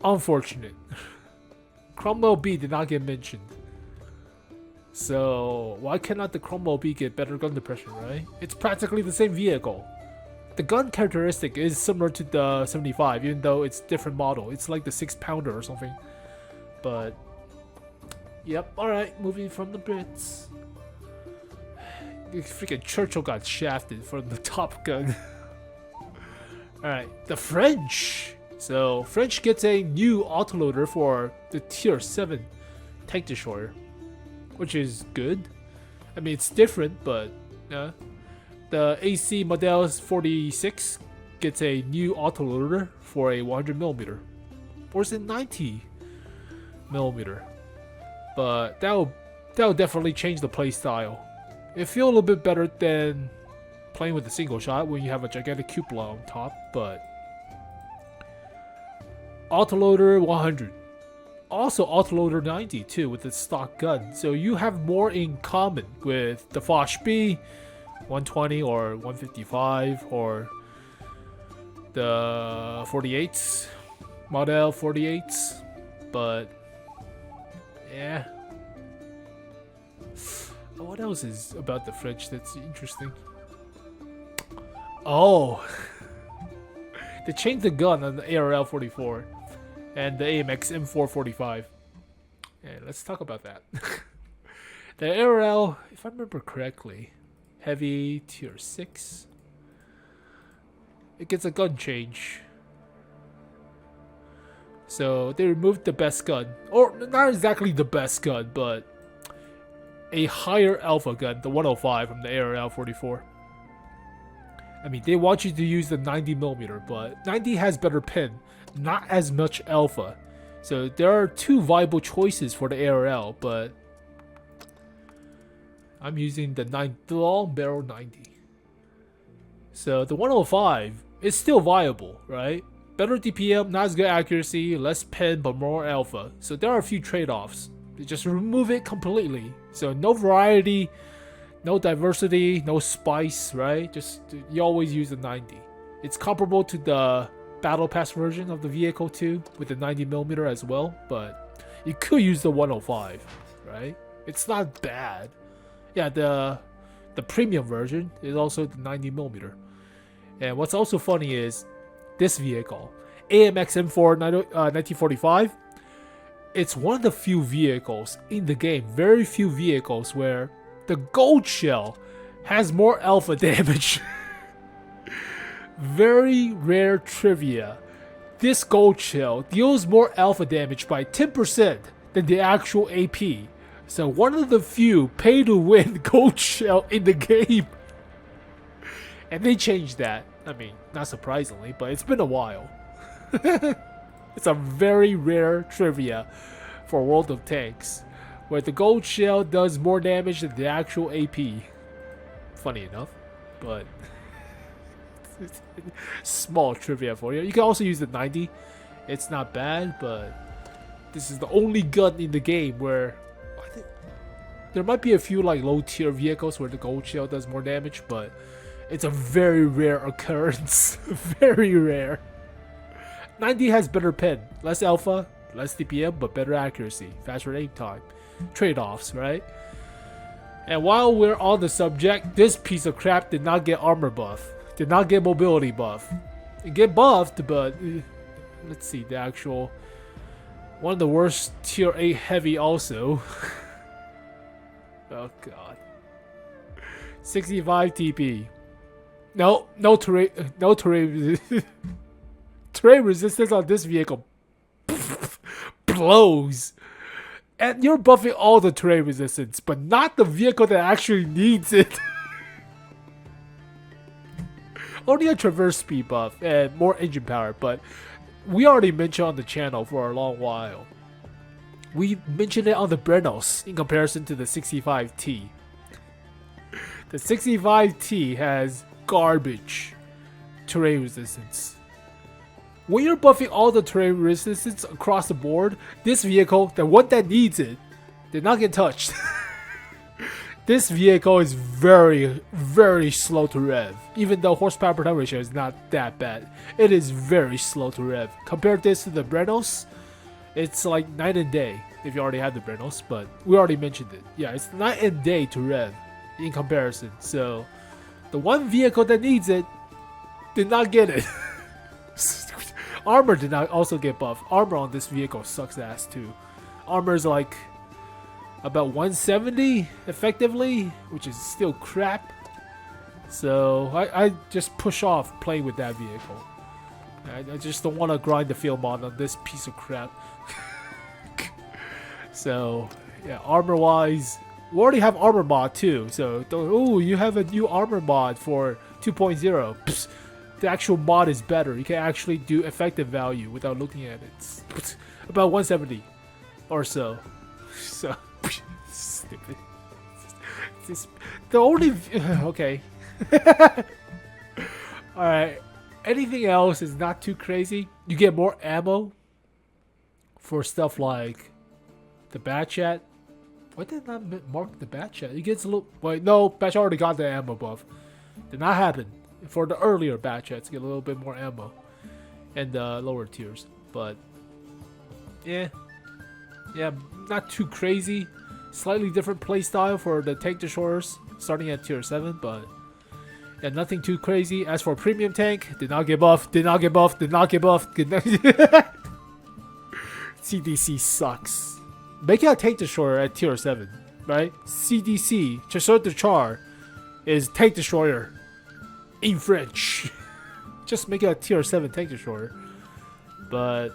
Unfortunate. Cromwell B did not get mentioned. So why cannot the Cromwell B get better gun depression, right? It's practically the same vehicle. The gun characteristic is similar to the 75, even though it's different model. It's like the 6-pounder or something. But yep, alright, moving from the Brits. Freaking Churchill got shafted from the Top Gun. Alright, the French. So, French gets a new autoloader for the tier 7 tank destroyer, which is good. I mean, it's different, but yeah. The AC Models 46 gets a new autoloader for a 100mm, or is it 90mm? But that'll definitely change the play style. It feels a little bit better than playing with a single shot when you have a gigantic cupola on top, but autoloader 100. Also autoloader 90 too with the stock gun. So you have more in common with the Foch B 120 or 155 or the 48s, Model 48s. But yeah. What else is about the French that's interesting? Oh, they changed the gun on the ARL 44 and the AMX M445. Yeah, let's talk about that. The ARL, if I remember correctly, heavy tier 6. It gets a gun change. So they removed the best gun, or not exactly the best gun, but a higher alpha gun, the 105 from the ARL 44. I mean, they want you to use the 90mm, but 90 has better pin, not as much alpha. So there are two viable choices for the ARL, but I'm using the long barrel 90. So the 105 is still viable, right? Better DPM, not as good accuracy, less pin, but more alpha. So there are a few trade-offs. They just remove it completely. So no variety, No diversity, no spice, right? Just you always use the 90. It's comparable to the Battle Pass version of the vehicle too, with the 90mm as well, but you could use the 105, right? It's not bad. Yeah, the premium version is also the 90mm. And what's also funny is this vehicle, AMX-M4 1945. It's one of the few vehicles in the game, very few vehicles, where the gold shell has more alpha damage. Very rare trivia. This gold shell deals more alpha damage by 10% than the actual AP. So one of the few pay to win gold shell in the game. And they changed that. I mean, not surprisingly, but it's been a while. It's a very rare trivia for World of Tanks, where the gold shell does more damage than the actual AP. Funny enough, but small trivia for you. You can also use the 90. It's not bad, but this is the only gun in the game where I think there might be a few like low tier vehicles where the gold shell does more damage, but it's a very rare occurrence. Very rare. 90 has better pen, less alpha, less DPM, but better accuracy, faster aim time. Trade-offs, right? And while we're on the subject, this piece of crap did not get armor buff, did not get mobility buff. It get buffed, but let's see, the actual one of the worst tier 8 heavy also. Oh god. 65 TP. No terrain terrain resistance on this vehicle blows. And you're buffing all the terrain resistance, but not the vehicle that actually needs it. Only a traverse speed buff and more engine power, but we already mentioned on the channel for a long while. We mentioned it on the 𝗏𝗏𝗃 in comparison to the 65T. The 65T has garbage terrain resistance. When you're buffing all the terrain resistance across the board, this vehicle, the one that needs it, did not get touched. This vehicle is very, very slow to rev. Even though horsepower per ton ratio is not that bad, it is very slow to rev. Compare this to the 𝗏𝗏𝗃, it's like night and day if you already have the 𝗏𝗏𝗃, but we already mentioned it. Yeah, it's night and day to rev in comparison. So the one vehicle that needs it did not get it. Armor did not also get buffed. Armor on this vehicle sucks ass too. Armor is like about 170 effectively, which is still crap. So I just push off playing with that vehicle. I just don't want to grind the field mod on this piece of crap. So yeah, armor wise, we already have armor mod too. So oh, you have a new armor mod for 2.0. Psst. The actual mod is better. You can actually do effective value without looking at it. It's about 170 or so. So stupid. The only okay. All right. Anything else is not too crazy. You get more ammo for stuff like the bat chat. Why did not mark the bat chat? It gets a little. Wait, no, bat chat already got the ammo buff. Did not happen. For the earlier bat chats, get a little bit more ammo and lower tiers, but yeah, not too crazy. Slightly different playstyle for the tank destroyers, starting at tier 7, but yeah, nothing too crazy. As for premium tank, did not get buffed, did not get buffed, did not get buffed. CDC sucks. Make a tank destroyer at tier 7, right? CDC, Chasseur de Char, is tank destroyer. In French. Just make it a tier 7 tank destroyer. But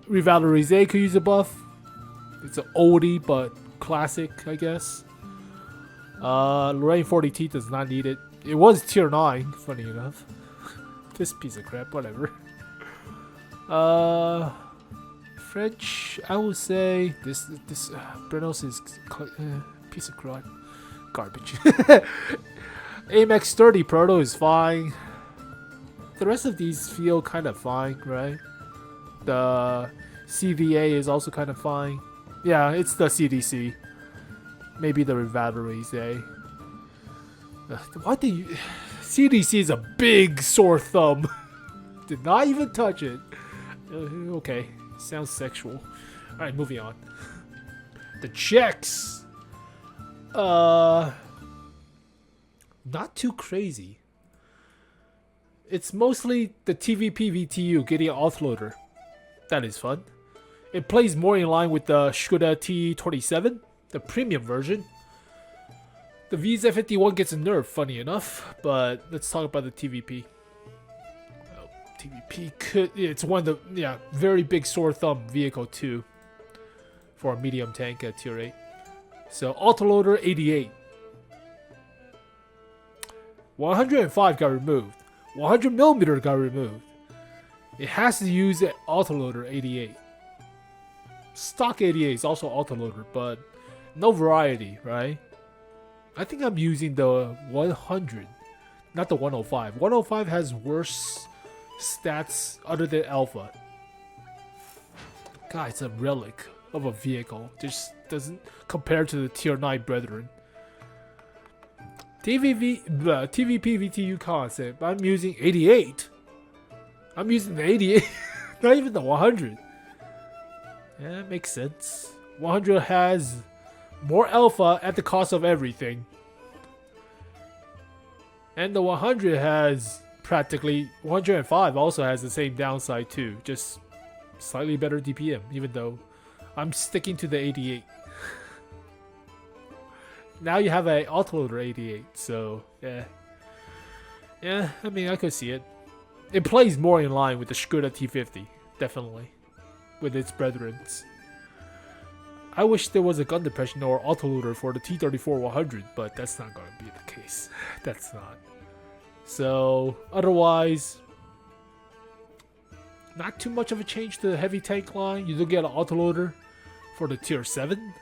Revalorisé could use a buff. It's an oldie but classic, I guess. Lorraine 40T does not need it. It was tier 9, funny enough. This piece of crap, whatever. French, I would say this 𝗏𝗏𝗃 is piece of crap. Garbage. AMX-30 Proto is fine. The rest of these feel kind of fine, right? The CVA is also kind of fine. Yeah, it's the CDC. Maybe the batteries, eh? Why do you... CDC is a big sore thumb. Did not even touch it. Okay, sounds sexual. Alright, moving on. The Czechs. Not too crazy. It's mostly the TVP VTU getting an autoloader. That is fun. It plays more in line with the 𝗥𝗲𝗯𝗹𝗲 T27, the premium version. The VZ51 gets a nerf, funny enough, but let's talk about the TVP. Oh, TVP could... It's one of the, very big sore thumb vehicle too. For a medium tank at tier 8. So, autoloader 88. 105 got removed. 100mm got removed. It has to use an autoloader 88. Stock 88 is also autoloader, but no variety, right? I think I'm using the 100, not the 105. 105 has worse stats other than Alpha. God, it's a relic of a vehicle. Just doesn't compare to the tier 9 brethren. TVP VTU concept. I'm using 88. I'm using the 88, not even the 100. Yeah, makes sense. 100 has more alpha at the cost of everything. And the 100 has practically... 105 also has the same downside too. Just slightly better DPM, even though I'm sticking to the 88. Now you have a autoloader 88, so yeah. Yeah, I mean, I could see it. It plays more in line with the 𝗥𝗲𝗯𝗹𝗲 T50, definitely. With its brethren. I wish there was a gun depression or autoloader for the T34-100, but that's not going to be the case. That's not. So, otherwise, not too much of a change to the heavy tank line. You do get an autoloader for the tier 7.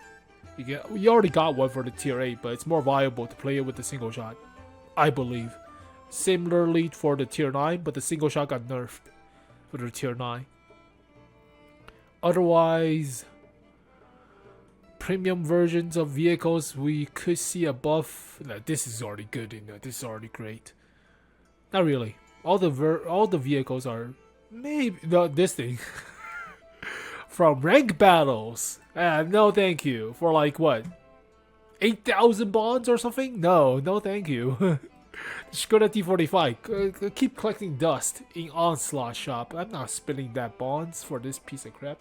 You already got one for the tier 8, but it's more viable to play it with the single shot, I believe. Similarly for the tier 9, but the single shot got nerfed for the tier 9. Otherwise, premium versions of vehicles, we could see a buff. No, this is already good, this is already great. Not really. All the vehicles are maybe not this thing. From rank battles. No thank you. For like what? 8,000 bonds or something? No thank you. 𝗥𝗲𝗯𝗹𝗲 T45. Keep collecting dust in Onslaught shop. I'm not spending that bonds for this piece of crap.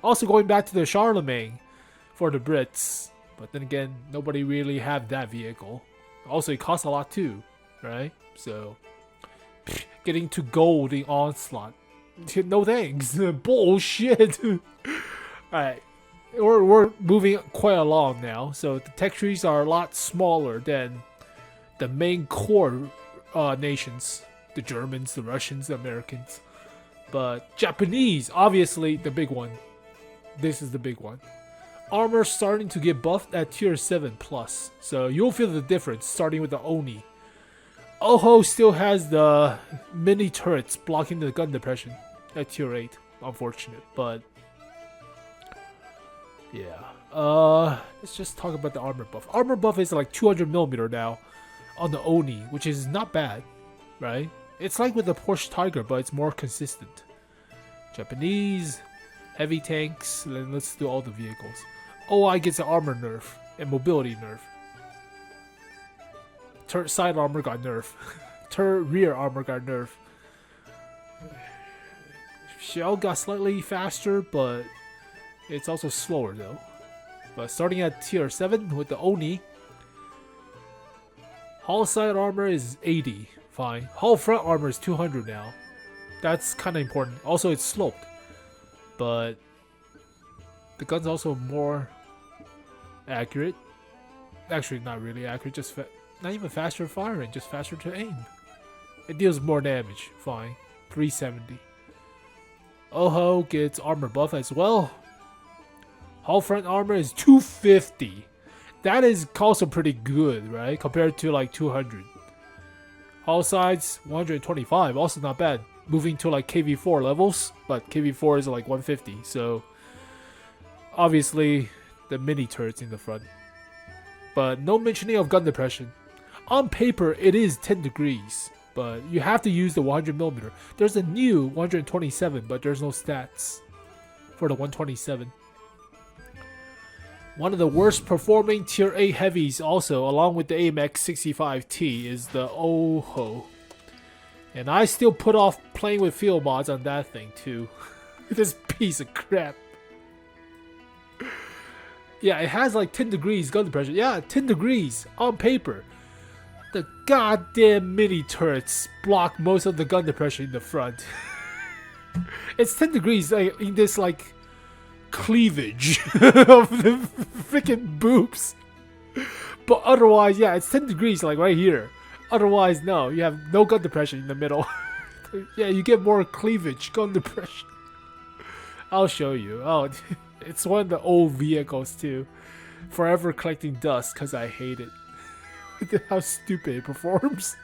Also going back to the 𝗩𝗲𝗵𝗶𝗰𝗹𝗲 for the Brits. But then again, nobody really have that vehicle. Also, it costs a lot too, right? So, getting to gold in Onslaught. No thanks. Bullshit. Alright. We're moving quite along now. So, the tech trees are a lot smaller than the main core nations. The Germans, the Russians, the Americans. But Japanese, obviously the big one. This is the big one. Armor starting to get buffed at tier 7+. So you'll feel the difference starting with the Oni. 𝗏𝗏 still has the mini turrets blocking the gun depression at tier 8. Unfortunate, but yeah. Let's just talk about the armor buff. Armor buff is like 200mm now on the Oni, which is not bad, right? It's like with the Porsche Tiger, but it's more consistent. Japanese, heavy tanks, then let's do all the vehicles. OI gets an armor nerf and mobility nerf. Turret side armor got nerf. Turret rear armor got nerf. Shell got slightly faster, but it's also slower though. But starting at tier 7 with the Oni, hull side armor is 80, fine. Hull front armor is 200 now. That's kind of important. Also, it's sloped, but the gun's also more accurate. Actually, not really accurate. Just not even faster firing, just faster to aim. It deals more damage. Fine, 370. 𝗏𝗏 gets armor buff as well. Hull front armor is 250. That is also pretty good, right? Compared to like 200. Hull sides 125, also not bad. Moving to like KV4 levels, but KV4 is like 150. So obviously the mini turrets in the front. but no mentioning of gun depression. On paper, it is 10 degrees, but you have to use the 100mm. There's a new 127, but there's no stats for the 127. One of the worst performing Tier A heavies also, along with the AMX65T, is the 𝗩𝗲𝗃. And I still put off playing with field mods on that thing too. This piece of crap. Yeah, it has like 10 degrees gun depression. Yeah, 10 degrees on paper. The goddamn mini turrets block most of the gun depression in the front. It's 10 degrees like, in this like cleavage of the freaking boobs. But otherwise, yeah, it's 10 degrees like right here. Otherwise, no, you have no gun depression in the middle. Yeah, you get more cleavage gun depression. I'll show you. Oh, it's one of the old vehicles too. Forever collecting dust because I hate it. How stupid it performs.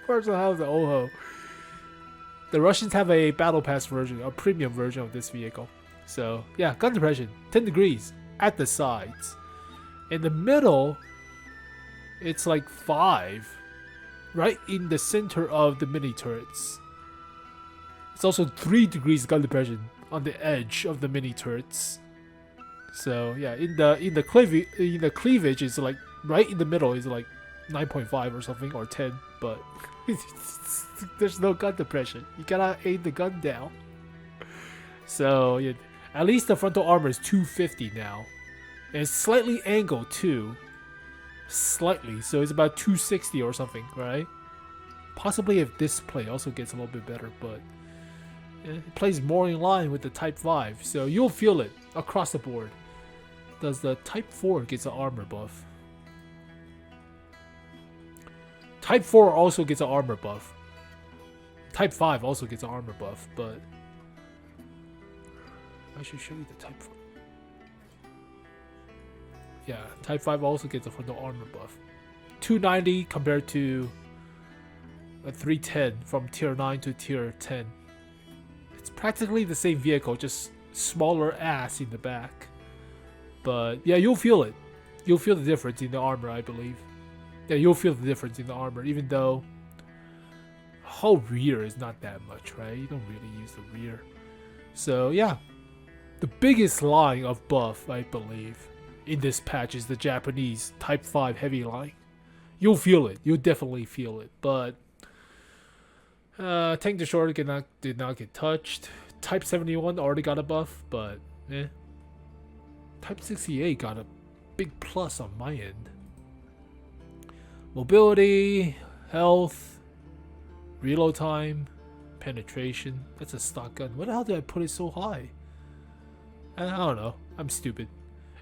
First of all, the 𝗩𝗲𝗃. The Russians have a battle pass version, a premium version of this vehicle. So yeah, gun depression, 10 degrees at the sides. In the middle, it's like 5. Right in the center of the mini turrets. It's also 3 degrees gun depression on the edge of the mini turrets. So yeah, in the cleavage is like right in the middle is like 9.5 or something, or 10, but there's no gun depression. You gotta aim the gun down. So yeah, at least the frontal armor is 250 now, and it's slightly angled too. Slightly, so it's about 260 or something, right? Possibly if display also gets a little bit better, but it plays more in line with the Type 5, so you'll feel it across the board. Does the Type 4 gets an armor buff? Type 4 also gets an armor buff. Type 5 also gets an armor buff, but I should show you the Type 4. Yeah, Type 5 also gets a frontal armor buff. 290 compared to a 310 from Tier 9 to Tier 10. It's practically the same vehicle, just smaller ass in the back. But yeah, you'll feel it. You'll feel the difference in the armor, I believe. Yeah, you'll feel the difference in the armor, even though whole rear is not that much, right? You don't really use the rear. So yeah, the biggest line of buff, I believe, in this patch is the Japanese Type 5 heavy line. You'll feel it. You'll definitely feel it. But Tank the Short did not get touched. Type 71 already got a buff, but eh. Type 68 got a big plus on my end. Mobility, health, reload time, penetration. That's a stock gun. What the hell did I put it so high? I don't know. I'm stupid.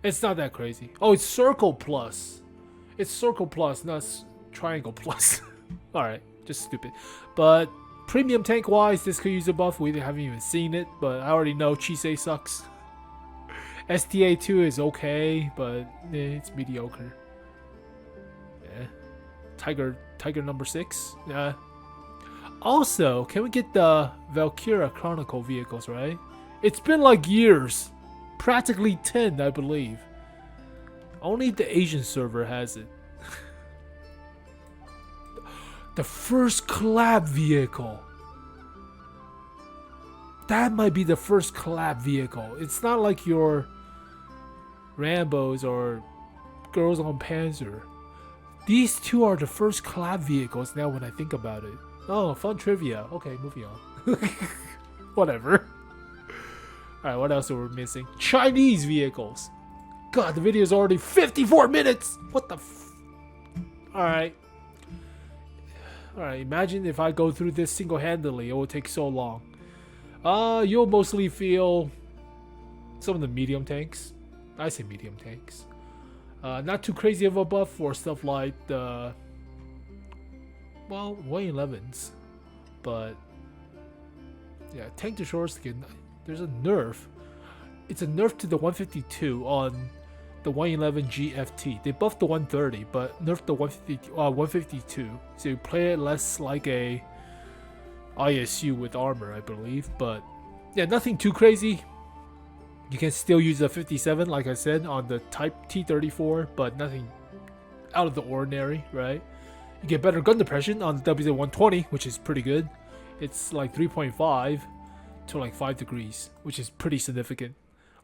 It's not that crazy. Oh, it's circle plus. It's circle plus, not triangle plus. Alright, just stupid. But premium tank wise, this could use a buff. We haven't even seen it, but I already know Chisei sucks. STA2 is okay, but it's mediocre. Yeah. Tiger number 6. Yeah. Also, can we get the Valkyria Chronicle vehicles, right? It's been like years. Practically 10, I believe. Only the Asian server has it. The first collab vehicle. That might be the first collab vehicle. It's not like your Rambos or Girls on Panzer. These two are the first collab vehicles now when I think about it. Oh, fun trivia. Okay, moving on. Whatever. Alright, what else are we missing? Chinese vehicles. God, the video is already 54 minutes. What the f... Alright. Alright, imagine if I go through this single-handedly. It will take so long. You'll mostly feel some of the medium tanks. I say medium tanks. Not too crazy of a buff for stuff like the... well, 111s. But... yeah, tank to short skin. There's a nerf. It's a nerf to the 152 on the 111 GFT. They buffed the 130, but nerfed the 152. So you play it less like a ISU with armor, I believe. But yeah, nothing too crazy. You can still use a 57, like I said, on the Type T34, but nothing out of the ordinary, right? You get better gun depression on the WZ-120, which is pretty good. It's like 3.5 to like 5 degrees, which is pretty significant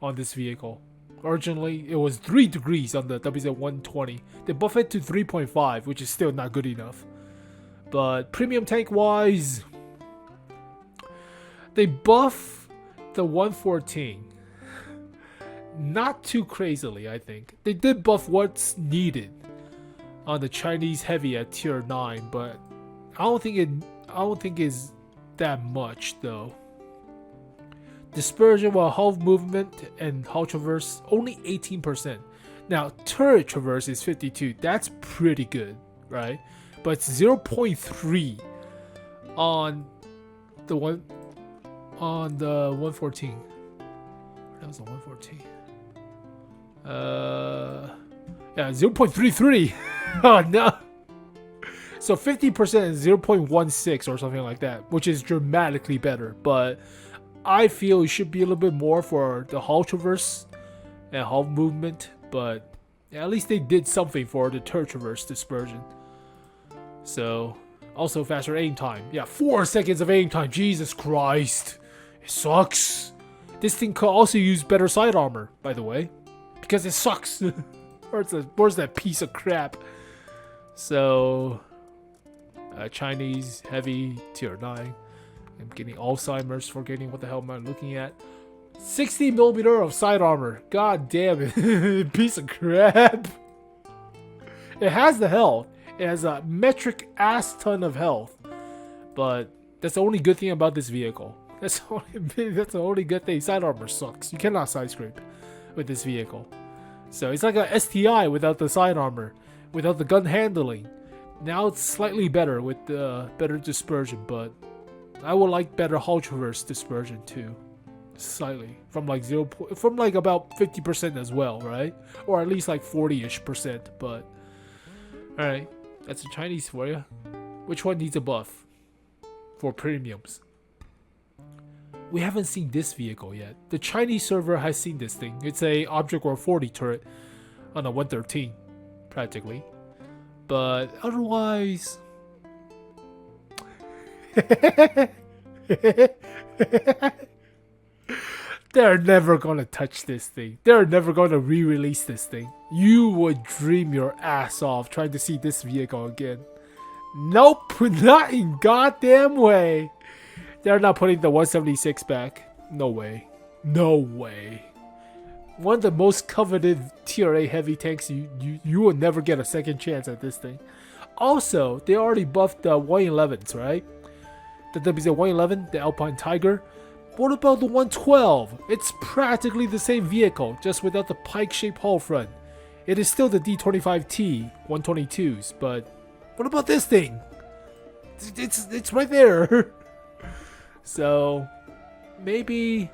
on this vehicle. Originally, it was 3 degrees on the WZ-120. They buffed it to 3.5, which is still not good enough. But premium tank wise, they buff the 114. Not too crazily, I think. They did buff what's needed on the Chinese heavy at tier 9, but I don't think it's that much though. Dispersion while hull movement and hull traverse only 18%. Now turret traverse is 52. That's pretty good, right? But it's 0.3 on the 114. That was the 114. Yeah, 0.33. Oh no. So 50% is 0.16 or something like that, which is dramatically better. But I feel it should be a little bit more for the hull traverse and hull movement. But yeah, at least they did something for the turret traverse dispersion. So also faster aim time. Yeah, 4 seconds of aim time. Jesus Christ. It sucks. This thing could also use better side armor, by the way, because it sucks. Where's that piece of crap? So Chinese heavy tier 9. I'm getting Alzheimer's, forgetting what the hell am I looking at. 60mm of side armor. God damn it. Piece of crap. It has the health. It has a metric ass ton of health. But that's the only good thing about this vehicle. That's the only good thing. Side armor sucks. You cannot side scrape with this vehicle. So it's like a STI without the side armor, without the gun handling. Now it's slightly better with the better dispersion, but I would like better hull traverse dispersion too. Slightly. From like about 50% as well, right? Or at least like 40-ish%, but alright. That's the Chinese for you. Which one needs a buff? For premiums. We haven't seen this vehicle yet. The Chinese server has seen this thing. It's a Object War 40 turret on a 113, practically. But otherwise... They're never gonna touch this thing. They're never gonna re-release this thing. You would dream your ass off trying to see this vehicle again. Nope, not in goddamn way. They're not putting the 176 back. No way. No way. One of the most coveted tier A heavy tanks. You will never get a second chance at this thing. Also, they already buffed the 111s, right? The WZ-111, the Alpine Tiger. What about the 112? It's practically the same vehicle, just without the pike-shaped hull front. It is still the D25T 122s, but what about this thing? It's right there. So maybe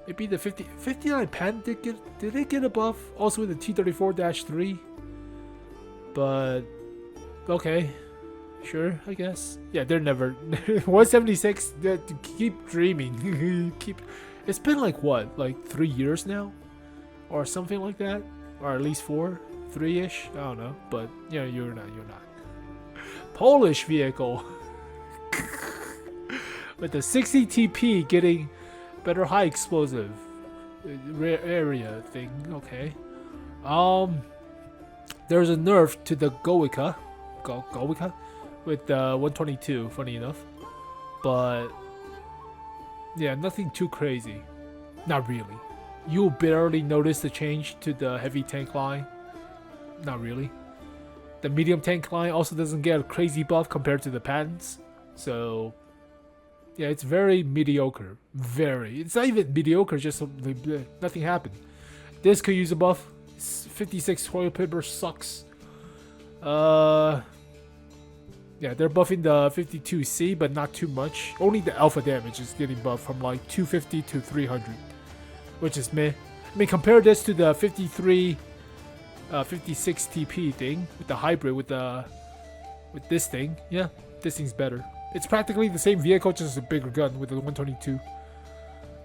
the 59 Pan did it get a buff? Also with the T34-3, but okay. Sure, I guess. Yeah, they're never 176. Keep dreaming. It's been like what, like 3 years now, or something like that, or at least 4, 3-ish. I don't know, but yeah, you're not. Polish vehicle with the 60 TP getting better high explosive area thing. Okay. There's a nerf to the 𝗥𝗲𝗯𝗹𝗲 with the 122, funny enough. But yeah, nothing too crazy. Not really. You'll barely notice the change to the heavy tank line. Not really. The medium tank line also doesn't get a crazy buff compared to the patents. So yeah, it's very mediocre. Very. It's not even mediocre, just nothing happened. This could use a buff. 56 toilet paper sucks. Yeah, they're buffing the 52C, but not too much. Only the alpha damage is getting buffed from like 250 to 300, which is meh. I mean, compare this to the 56 TP thing with the hybrid with this thing. Yeah, this thing's better. It's practically the same vehicle, just a bigger gun with the 122.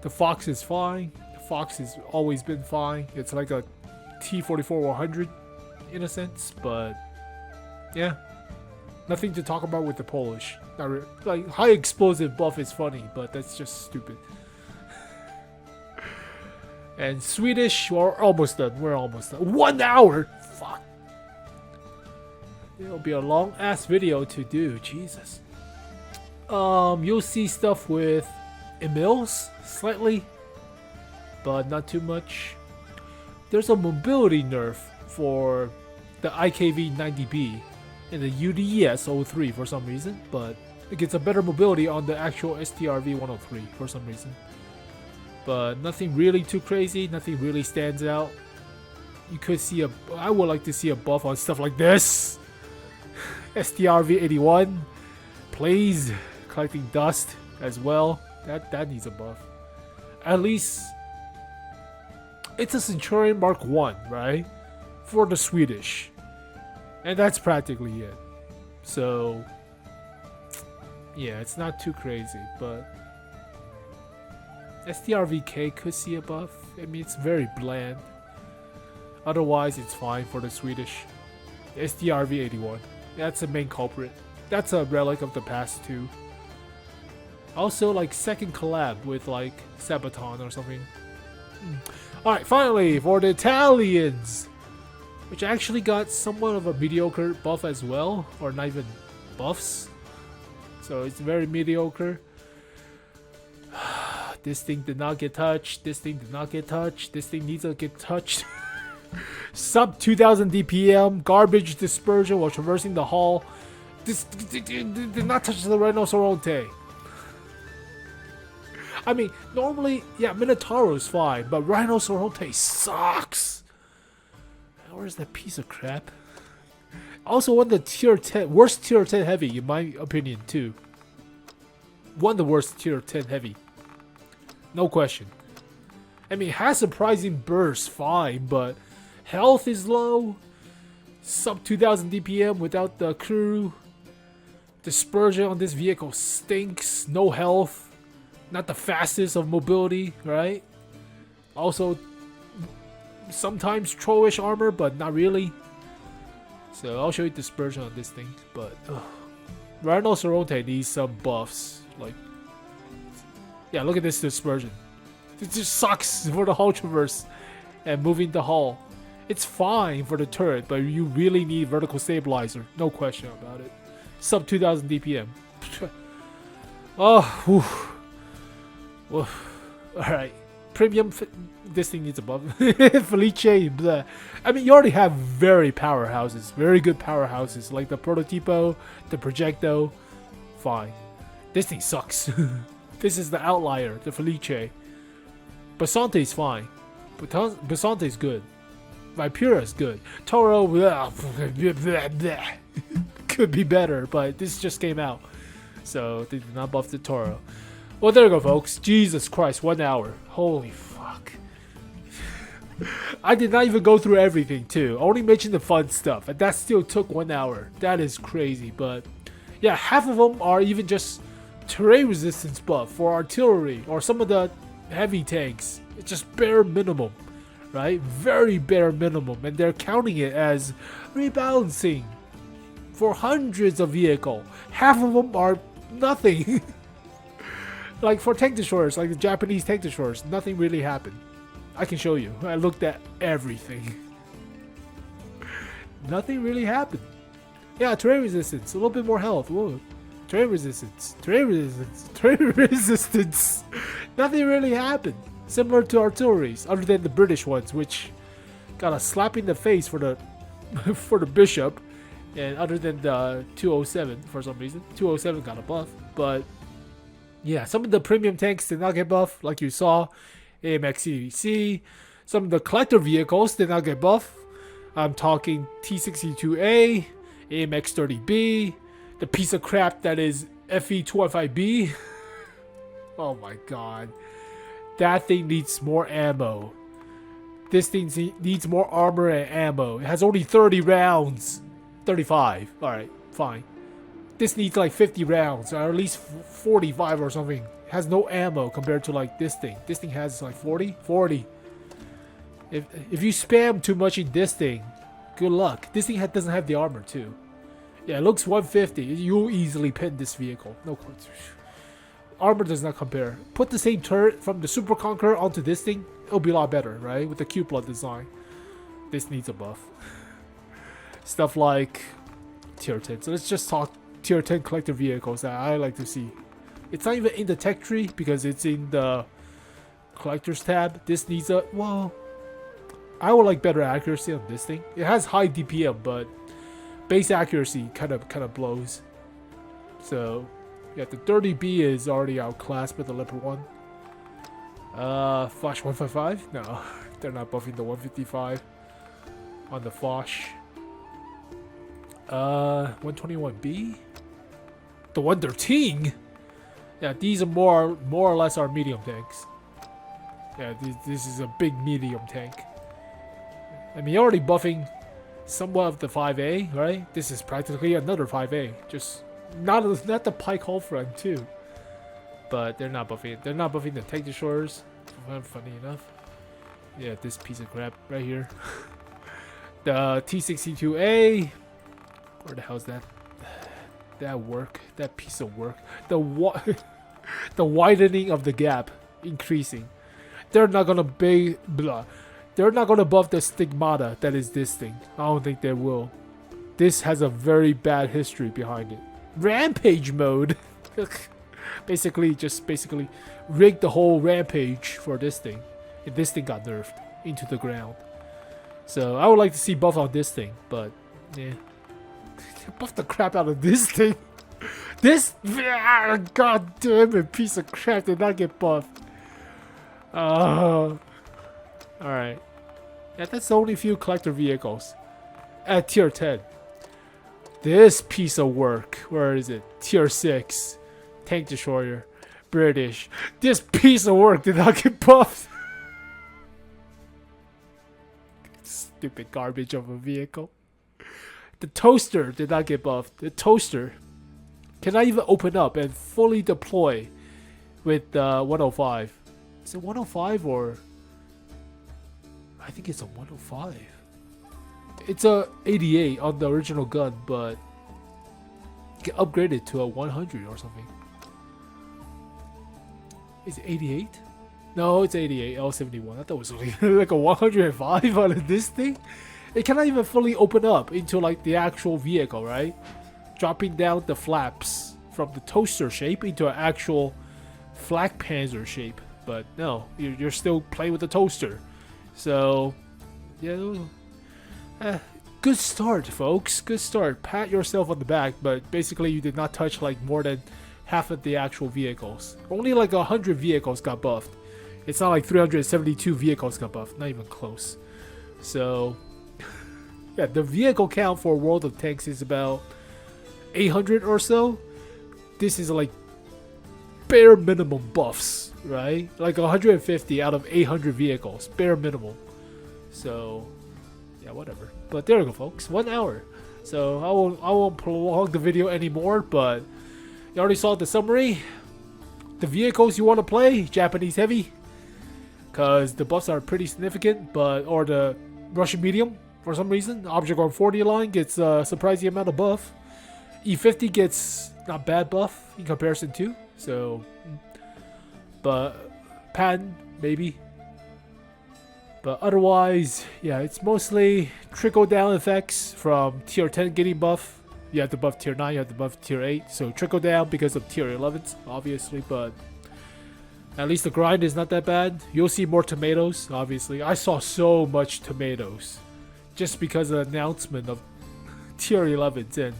The Fox is fine. The Fox has always been fine. It's like a T44-100 in a sense, but yeah, nothing to talk about with the Polish. Like high explosive buff is funny, but that's just stupid. And Swedish, we're almost done. We're almost done. 1 hour. Fuck. It'll be a long ass video to do. Jesus. You'll see stuff with 𝗵𝗶𝗶𝗶 slightly, but not too much. There's a mobility nerf for the 𝗥𝗲𝗵𝗶90B in the UDS-03 for some reason, but it gets a better mobility on the actual STRV-103 for some reason. But nothing really too crazy, nothing really stands out. You could see I would like to see a buff on stuff like this. STRV-81, please, collecting dust as well. That needs a buff. At least it's a Centurion Mark 1, right? For the Swedish. And that's practically it. So yeah, it's not too crazy, but STRVK could see a buff. I mean, it's very bland. Otherwise, it's fine for the Swedish. STRV-81. That's the main culprit. That's a relic of the past too. Also, like second collab with like Sabaton or something. Alright, finally, for the Italians, which actually got somewhat of a mediocre buff as well, or not even buffs. So it's very mediocre. This thing did not get touched. This thing did not get touched. This thing needs to get touched. Sub 2000 DPM, garbage dispersion while traversing the hall. This did not touch the 𝗦𝗂𝗺𝗋𝗋𝗋. I mean, normally, yeah, Minotauro is fine, but 𝗦𝗂𝗺𝗋𝗋𝗋 sucks. Where's that piece of crap? Also, one of the tier 10, worst tier 10 heavy, in my opinion, too. One of the worst tier 10 heavy. No question. I mean, it has surprising burst, fine, but health is low. Sub 2000 DPM without the crew. Dispersion on this vehicle stinks. No health. Not the fastest of mobility, right? Also, sometimes trollish armor, but not really. So I'll show you dispersion on this thing, but 𝗦𝗂𝗺𝗋𝗋𝗋 needs some buffs. Like, yeah, look at this dispersion. It just sucks for the hull traverse and moving the hull. It's fine for the turret, but you really need vertical stabilizer. No question about it. Sub 2000 DPM. Oh, whew. Alright. Premium, this thing needs a buff. 𝗩𝗲𝗵𝗶𝗶𝗶. I mean, you already have very powerhouses, very good powerhouses, like the Prototipo, the Projecto. Fine. This thing sucks. This is the outlier, the 𝗩𝗲𝗵𝗶𝗶. Basante is fine. Basante is good. Vipera is good. Toro could be better, but this just came out, so they did not buff the Toro. Well, there you go, folks. Jesus Christ, 1 hour. Holy fuck. I did not even go through everything, too. I only mentioned the fun stuff, and that still took 1 hour. That is crazy, but yeah, half of them are even just terrain resistance buff for artillery or some of the heavy tanks. It's just bare minimum, right? Very bare minimum, and they're counting it as rebalancing for hundreds of vehicles. Half of them are nothing. Like for tank destroyers, like the Japanese tank destroyers, nothing really happened. I can show you. I looked at everything. Nothing really happened. Yeah, terrain resistance, a little bit more health. Whoa. Terrain resistance, terrain resistance, terrain resistance. Nothing really happened. Similar to artilleries, other than the British ones, which got a slap in the face for the for the Bishop, and other than the 207 for some reason. 207 got a buff, but yeah, some of the premium tanks did not get buff, like you saw. AMX-CVC. Some of the collector vehicles did not get buff. I'm talking T62A, AMX-30B, the piece of crap that is FE215B. Oh my god. That thing needs more ammo. This thing needs more armor and ammo. It has only 30 rounds. 35. Alright, fine. This needs like 50 rounds, or at least 45 or something. It has no ammo compared to like this thing. This thing has like 40? 40. If you spam too much in this thing good luck. This thing doesn't have the armor too. Yeah, it looks 150. You'll easily pin this vehicle. No clues. Armor does not compare. Put the same turret from the Super Conqueror onto this thing, it'll be a lot better, right? With the Q-Blood design. This needs a buff. Stuff like tier 10. So let's just talk tier 10 collector vehicles that I like to see. It's not even in the tech tree because it's in the collectors tab. This needs a, well, I would like better accuracy on this thing. It has high DPM, but base accuracy kind of blows. So yeah, the 30B is already outclassed by the Leopard 1. Foch 155? No, they're not buffing the 155 on the Foch. 121B? The 113? Yeah, these are more or less our medium tanks. Yeah, this is a big medium tank. I mean, you're already buffing somewhat of the 5A, right? This is practically another 5A. Just not the Pike Hull front too. But they're not buffing it. They're not buffing the tank destroyers. Funny enough. Yeah, this piece of crap right here. The T-62A. Where the hell's that? That work. That piece of work. The widening of the gap increasing. They're not gonna be blah. They're not gonna buff the stigmata that is this thing. I don't think they will. This has a very bad history behind it. Rampage mode. basically rigged the whole rampage for this thing. And this thing got nerfed into the ground. So I would like to see buff on this thing, but yeah. Buff the crap out of this thing. This god damn it, piece of crap did not get buffed. Alright. Yeah, that's the only few collector vehicles at tier 10. This piece of work, where is it? Tier 6. Tank destroyer. British. This piece of work did not get buffed. Stupid garbage of a vehicle. The toaster did not get buffed. The toaster cannot even open up and fully deploy with 105. Is it 105 or... I think it's a 105. It's a 88 on the original gun, but you can upgrade it to a 100 or something. Is it 88? No, it's 88. L71. I thought it was like a 105 out of this thing. It cannot even fully open up into like the actual vehicle, right? Dropping down the flaps from the toaster shape into an actual flak panzer shape. But no, you're still playing with the toaster. So, yeah, good start, folks. Good start. Pat yourself on the back, but basically you did not touch like more than half of the actual vehicles. Only like 100 vehicles got buffed. It's not like 372 vehicles got buffed. Not even close. So, yeah, the vehicle count for World of Tanks is about 800 or so. This is like bare minimum buffs, right? Like 150 out of 800 vehicles, bare minimum. So, yeah, whatever. But there we go, folks. 1 hour. So I won't prolong the video anymore. But you already saw the summary. The vehicles you want to play, Japanese heavy, because the buffs are pretty significant. But or the Russian medium for some reason. Object on 40 line gets a surprising amount of buff. E50 gets not bad buff in comparison to. So, but Patton maybe. But otherwise, yeah, it's mostly trickle down effects from tier 10 getting buff. You have to buff tier 9, you have to buff tier 8. So trickle down because of tier 11s, obviously. But at least the grind is not that bad. You'll see more tomatoes, obviously. I saw so much tomatoes just because of the announcement of tier 11s and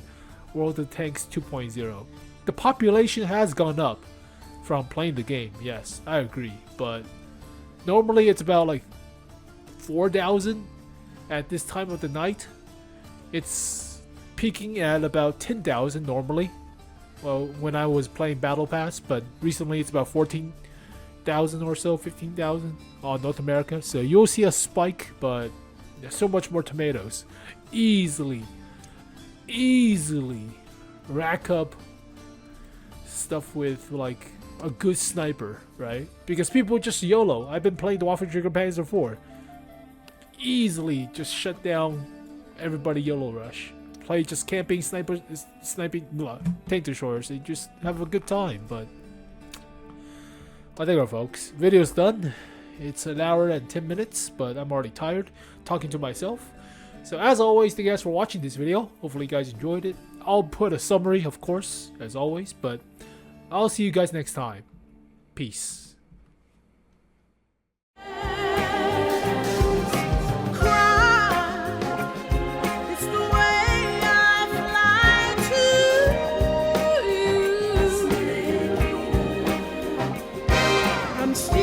World of Tanks 2.0. The population has gone up from playing the game, yes, I agree. But normally it's about like 4,000 at this time of the night. It's peaking at about 10,000 normally. Well, when I was playing Battle Pass, but recently it's about 14,000 or so, 15,000 on North America. So you'll see a spike, but there's so much more tomatoes. Easily rack up stuff with like a good sniper, right? Because people just YOLO. I've been playing the Waffen Trigger Panzer IV. Easily just shut down everybody YOLO rush. Play just camping, sniping, tank destroyers, and just have a good time. But I think, folks, video's done. It's an hour and 10 minutes, but I'm already tired talking to myself. So as always, thank you guys for watching this video. Hopefully you guys enjoyed it. I'll put a summary, of course, as always, but I'll see you guys next time. Peace. I'm still